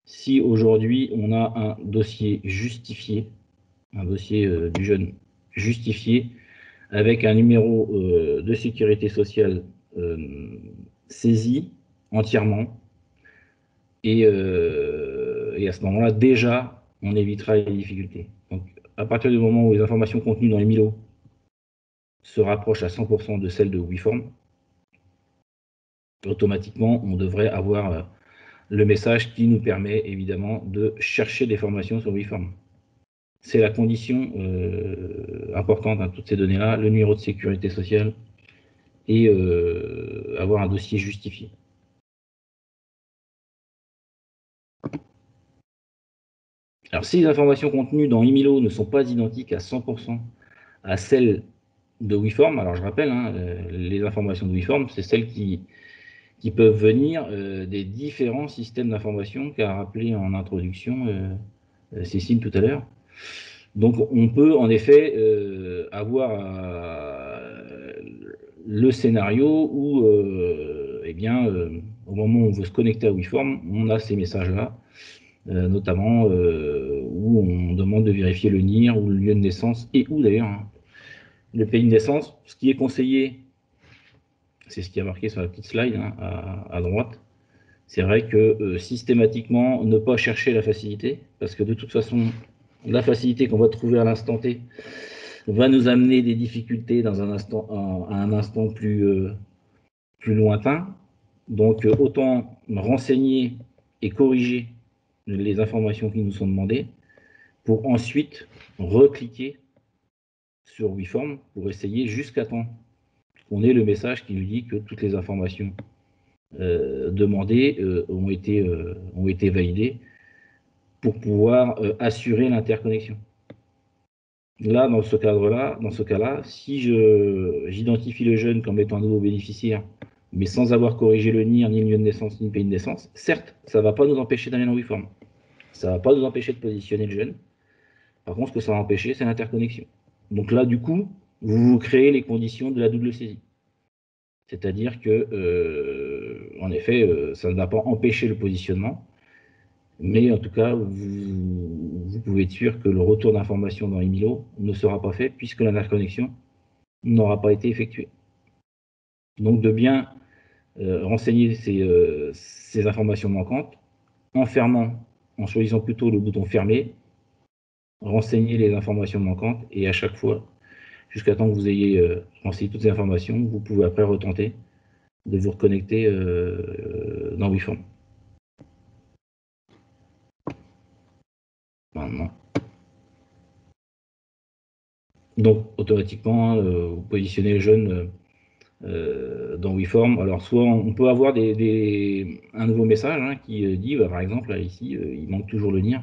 si aujourd'hui, on a un dossier justifié, un dossier du jeune justifié, avec un numéro de sécurité sociale saisi entièrement. Et à ce moment-là, déjà, on évitera les difficultés. Donc, à partir du moment où les informations contenues dans Emilo se rapprochent à 100% de celles de WIFORM, automatiquement, on devrait avoir le message qui nous permet évidemment de chercher des formations sur WIFORM. C'est la condition importante à toutes ces données-là, le numéro de sécurité sociale et avoir un dossier justifié. Alors, si les informations contenues dans Emilo ne sont pas identiques à 100% à celles de WIFORM, alors je rappelle, hein, les informations de WIFORM, c'est celles qui peuvent venir des différents systèmes d'information qu'a rappelé en introduction Cécile tout à l'heure. Donc, on peut en effet avoir le scénario où, au moment où on veut se connecter à WIFORM, on a ces messages-là. Notamment où on demande de vérifier le NIR ou le lieu de naissance et où d'ailleurs hein, le pays de naissance. Ce qui est conseillé, c'est ce qui est marqué sur la petite slide hein, à droite. C'est vrai que systématiquement, ne pas chercher la facilité, parce que de toute façon, la facilité qu'on va trouver à l'instant T, va nous amener des difficultés dans un instant, à un instant plus lointain. Donc, autant renseigner et corriger les informations qui nous sont demandées pour ensuite recliquer sur WeForm pour essayer jusqu'à temps qu'on ait le message qui nous dit que toutes les informations demandées ont été validées pour pouvoir assurer l'interconnexion. Là, dans ce cas-là, si j'identifie le jeune comme étant un nouveau bénéficiaire, mais sans avoir corrigé le NIR, ni le lieu de naissance, ni le pays de naissance, certes, ça ne va pas nous empêcher d'aller dans WeForm. Ça ne va pas nous empêcher de positionner le jeune. Par contre, ce que ça va empêcher, c'est l'interconnexion. Donc là, du coup, vous créez les conditions de la double saisie. C'est-à-dire que, en effet, ça ne va pas empêcher le positionnement, mais en tout cas, vous pouvez être sûr que le retour d'information dans Emilo ne sera pas fait puisque l'interconnexion n'aura pas été effectuée. Donc de bien renseigner ces informations manquantes en fermant, en choisissant plutôt le bouton fermer, renseigner les informations manquantes et à chaque fois, jusqu'à temps que vous ayez renseigné toutes ces informations, vous pouvez après retenter de vous reconnecter dans WeForm. Maintenant. Donc, automatiquement, vous positionnez le jeune dans WeForm. Alors, soit on peut avoir un nouveau message hein, qui dit, bah, par exemple, là, ici, il manque toujours le NIR.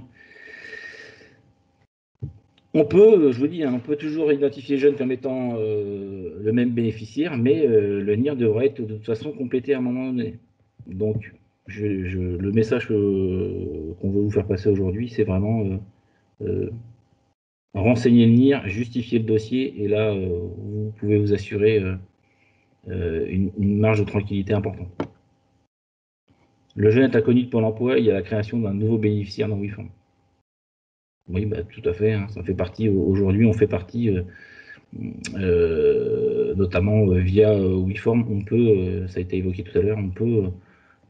On peut, je vous dis, hein, on peut toujours identifier le jeune comme étant le même bénéficiaire, mais le NIR devrait être de toute façon complété à un moment donné. Donc, le message qu'on veut vous faire passer aujourd'hui, c'est vraiment renseigner le NIR, justifier le dossier, et là, vous pouvez vous assurer une marge de tranquillité importante. Le jeune est inconnu de Pôle emploi, il y a la création d'un nouveau bénéficiaire dans WeForm. Oui, bah, tout à fait, hein, ça fait partie, aujourd'hui, on fait partie, notamment via WeForm, on peut, ça a été évoqué tout à l'heure, on peut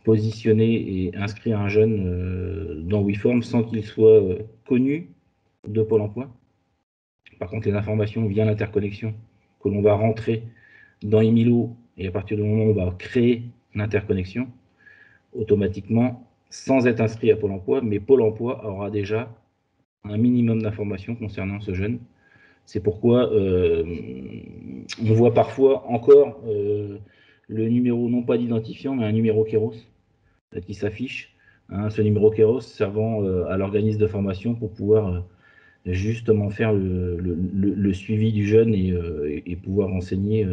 positionner et inscrire un jeune dans WeForm sans qu'il soit connu de Pôle emploi. Par contre, les informations via l'interconnexion que l'on va rentrer dans Emilo, et à partir du moment où on va créer l'interconnexion, automatiquement, sans être inscrit à Pôle emploi, mais Pôle emploi aura déjà un minimum d'informations concernant ce jeune. C'est pourquoi on voit parfois encore le numéro, non pas d'identifiant, mais un numéro Kéros qui s'affiche. Hein, ce numéro Kéros servant à l'organisme de formation pour pouvoir justement faire le suivi du jeune et pouvoir renseigner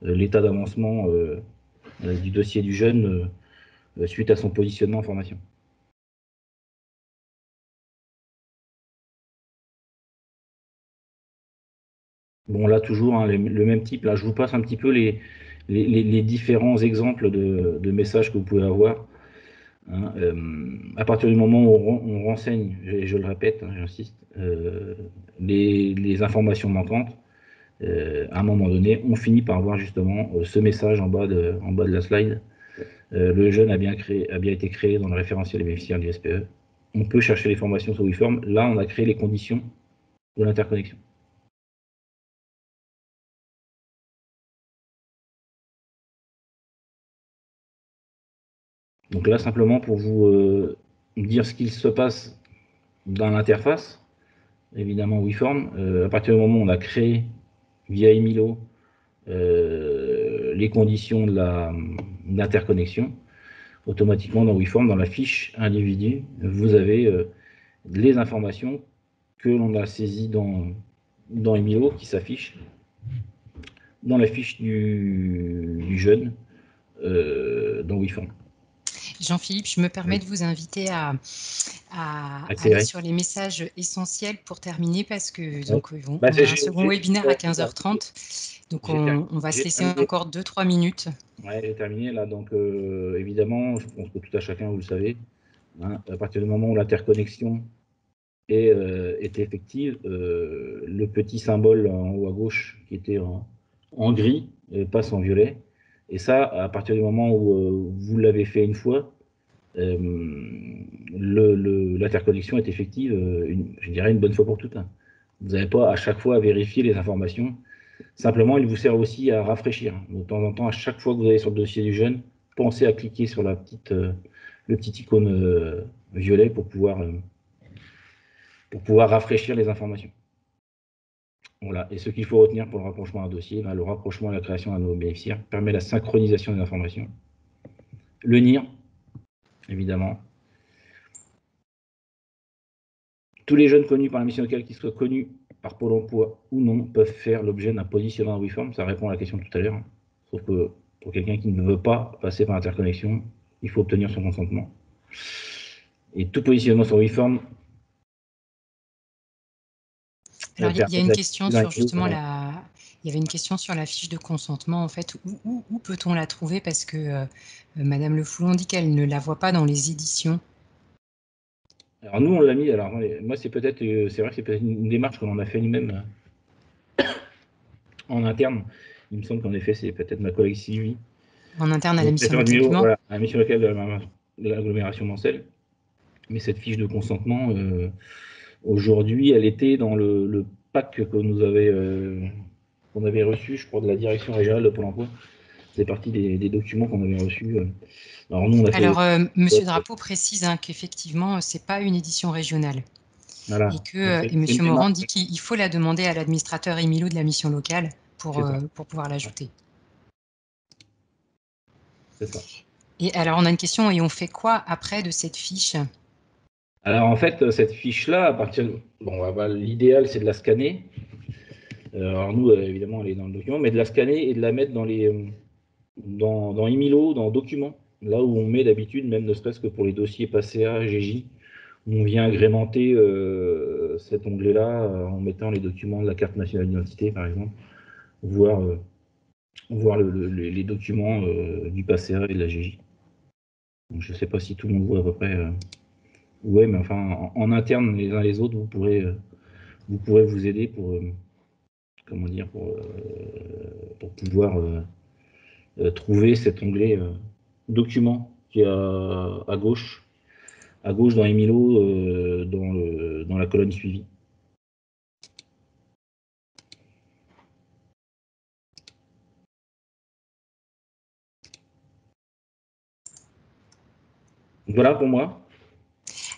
l'état d'avancement du dossier du jeune suite à son positionnement en formation. Bon, là, toujours, hein, le même type. Là, je vous passe un petit peu les différents exemples de messages que vous pouvez avoir. Hein, à partir du moment où on renseigne, je le répète, hein, j'insiste, les informations manquantes, à un moment donné, on finit par avoir justement ce message en bas de la slide. Le jeune a bien été créé dans le référentiel des bénéficiaires du SPE. On peut chercher les formations sur WeForm. Là, on a créé les conditions de l'interconnexion. Donc là, simplement pour vous dire ce qu'il se passe dans l'interface, évidemment WeForm, à partir du moment où on a créé via Emilo les conditions de l'interconnexion, automatiquement dans WeForm, dans la fiche individu, vous avez les informations que l'on a saisies dans Emilo qui s'affichent dans la fiche du jeune dans WeForm. Jean-Philippe, je me permets de vous inviter à aller sur les messages essentiels pour terminer parce que donc, on a un second webinaire à 15h30. Donc on va se laisser encore 2-3 minutes. Ouais, j'ai terminé là. Donc évidemment, je pense que tout à chacun, vous le savez, hein, à partir du moment où l'interconnexion est effective, le petit symbole en haut à gauche qui était en gris passe en violet. Et ça, à partir du moment où vous l'avez fait une fois, l'interconnexion est effective, je dirais une bonne fois pour toutes. Hein. Vous n'avez pas à chaque fois à vérifier les informations. Simplement, il vous sert aussi à rafraîchir. De temps en temps, à chaque fois que vous allez sur le dossier du jeune, pensez à cliquer sur le petit icône violet pour pouvoir rafraîchir les informations. Voilà. Et ce qu'il faut retenir pour le rapprochement d'un dossier, le rapprochement et la création d'un nouveau bénéficiaire permet la synchronisation des informations. Le NIR, évidemment. Tous les jeunes connus par la mission locale, qu'ils soient connus par Pôle emploi ou non, peuvent faire l'objet d'un positionnement en WeForm. Ça répond à la question de tout à l'heure. Sauf que pour quelqu'un qui ne veut pas passer par l'interconnexion, il faut obtenir son consentement. Et tout positionnement sur WeForm. Alors, il y a une question sur justement la. Il y avait une question sur la fiche de consentement, en fait. Où peut-on la trouver? Parce que Madame Le Foulon dit qu'elle ne la voit pas dans les éditions. Alors nous, on l'a mis. Alors moi, c'est vrai que c'est peut-être une démarche que l'on a fait nous-mêmes en interne. Il me semble qu'en effet, c'est peut-être ma collègue Sylvie. En interne à la mission locale. Voilà, à la mission locale de l'agglomération mancelle. Mais cette fiche de consentement, aujourd'hui, elle était dans le pack que qu'on avait reçu, je crois, de la direction régionale de Pôle emploi. C'est partie des documents qu'on avait reçus. Alors nous, on a fait. Alors, Monsieur Drapeau précise qu'effectivement, c'est pas une édition régionale. Voilà. Et Monsieur Morand dit qu'il faut la demander à l'administrateur Emilo de la mission locale pour pouvoir l'ajouter. C'est ça. Et alors, on a une question, et on fait quoi après de cette fiche? Alors, en fait, cette fiche-là, l'idéal, c'est de la scanner. Alors, nous, évidemment, elle est dans le document, mais de la scanner et de la mettre dans Emilo, dans Documents, là où on met d'habitude, même ne serait-ce que pour les dossiers PACA, GJ, où on vient agrémenter cet onglet-là en mettant les documents de la carte nationale d'identité, par exemple, voir les documents du PACA et de la GJ. Donc, je ne sais pas si tout le monde voit à peu près. Ouais, mais enfin, en interne, les uns les autres, vous pourrez vous aider pour pouvoir trouver cet onglet document qui est à gauche dans Emilo, dans la colonne suivie. Voilà pour moi.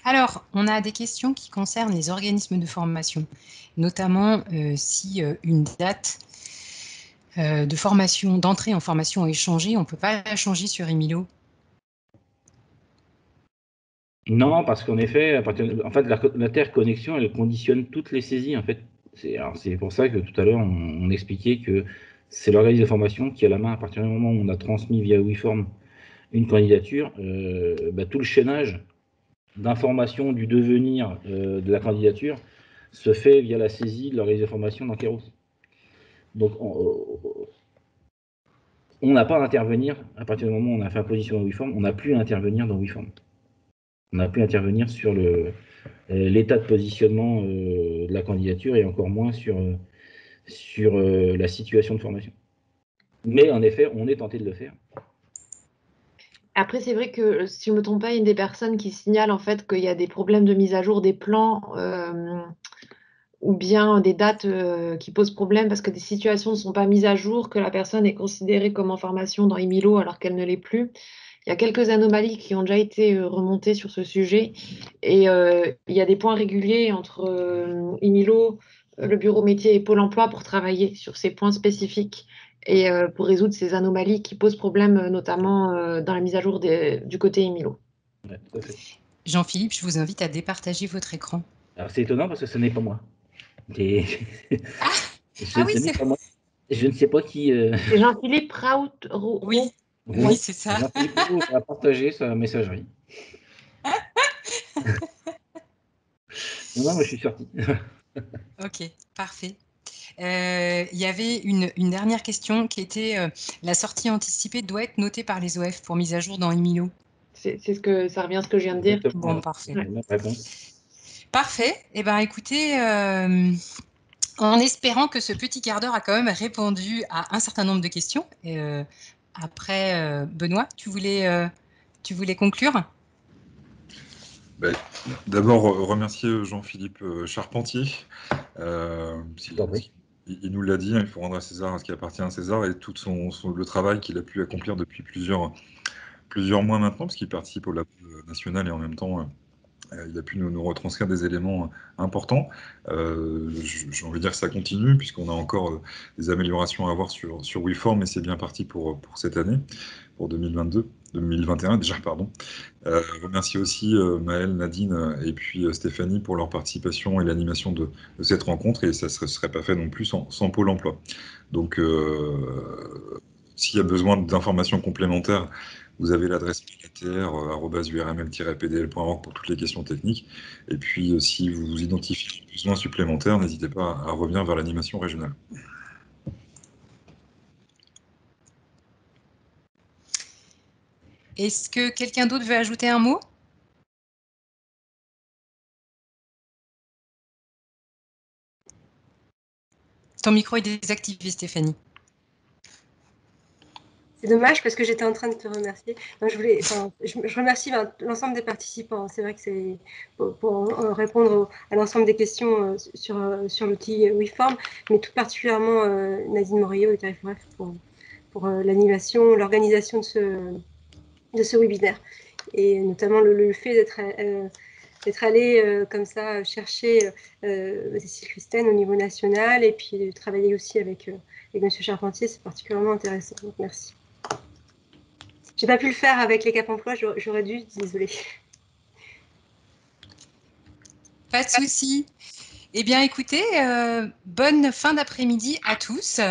Alors, on a des questions qui concernent les organismes de formation, notamment si une date d'entrée en formation est changée, on ne peut pas la changer sur Emilo. Non, parce qu'en effet, l'interconnexion, elle conditionne toutes les saisies. En fait, c'est pour ça que tout à l'heure, on expliquait que c'est l'organisme de formation qui a la main à partir du moment où on a transmis via WeForm une candidature, tout le chaînage d'informations du devenir de la candidature se fait via la saisie de l'organisme de formation dans Kairos. Donc, on n'a pas à intervenir, à partir du moment où on a fait un positionnement WeForm, on n'a plus à intervenir dans WeForm. On n'a plus à intervenir sur l'état de positionnement de la candidature et encore moins sur la situation de formation. Mais en effet, on est tenté de le faire. Après, c'est vrai que, si je ne me trompe pas, une des personnes qui signale en fait qu'il y a des problèmes de mise à jour des plans ou bien des dates qui posent problème parce que des situations ne sont pas mises à jour, que la personne est considérée comme en formation dans Emilo alors qu'elle ne l'est plus. Il y a quelques anomalies qui ont déjà été remontées sur ce sujet et il y a des points réguliers entre Emilo, le bureau métier et Pôle emploi pour travailler sur ces points spécifiques et pour résoudre ces anomalies qui posent problème, notamment dans la mise à jour du côté Emilo. Ouais, tout à fait. Jean-Philippe, je vous invite à départager votre écran. Alors, c'est étonnant parce que ce n'est pas moi. Oui, c'est pas moi. Je ne sais pas qui. C'est Jean-Philippe Raoult. Oui, c'est ça. Jean-Philippe Roux a partagé sa messagerie. Non, moi je suis sorti. Ok, parfait. Il y avait une dernière question qui était la sortie anticipée doit être notée par les OF pour mise à jour dans Emilo. Ça revient à ce que je viens de dire. Bon, parfait. Ouais. Parfait. Eh bien, écoutez, en espérant que ce petit quart d'heure a quand même répondu à un certain nombre de questions. Après, Benoît, tu voulais conclure ? Ben, d'abord, remercier Jean-Philippe Charpentier. Il nous l'a dit, hein, il faut rendre à César ce qui appartient à César, et tout le travail qu'il a pu accomplir depuis plusieurs mois maintenant, parce qu'il participe au lab national et en même temps, il a pu nous retranscrire des éléments importants. J'ai envie de dire que ça continue, puisqu'on a encore des améliorations à avoir sur WeForm, et c'est bien parti pour cette année, pour 2021 déjà, pardon. Remercier aussi Maëlle, Nadine et puis Stéphanie pour leur participation et l'animation de cette rencontre, et ça ne serait pas fait non plus sans Pôle emploi. Donc, s'il y a besoin d'informations complémentaires, vous avez l'adresse militaire @urml-pdl.org pour toutes les questions techniques. Et puis, si vous identifiez un besoin supplémentaire, n'hésitez pas à revenir vers l'animation régionale. Est-ce que quelqu'un d'autre veut ajouter un mot? Ton micro est désactivé, Stéphanie. C'est dommage parce que j'étais en train de te remercier. Donc, je remercie l'ensemble des participants. C'est vrai que c'est pour répondre à l'ensemble des questions sur l'outil WeForm, mais tout particulièrement Nadine Morillo et Tarif Bref pour l'animation, l'organisation de ce webinaire. Et notamment le fait d'être allé comme ça chercher Cécile Christen au niveau national, et puis de travailler aussi avec M. Charpentier, c'est particulièrement intéressant. Donc merci. J'ai pas pu le faire avec les Cap Emploi, j'aurais dû, désolée. Pas de souci. Eh bien, écoutez, bonne fin d'après-midi à tous.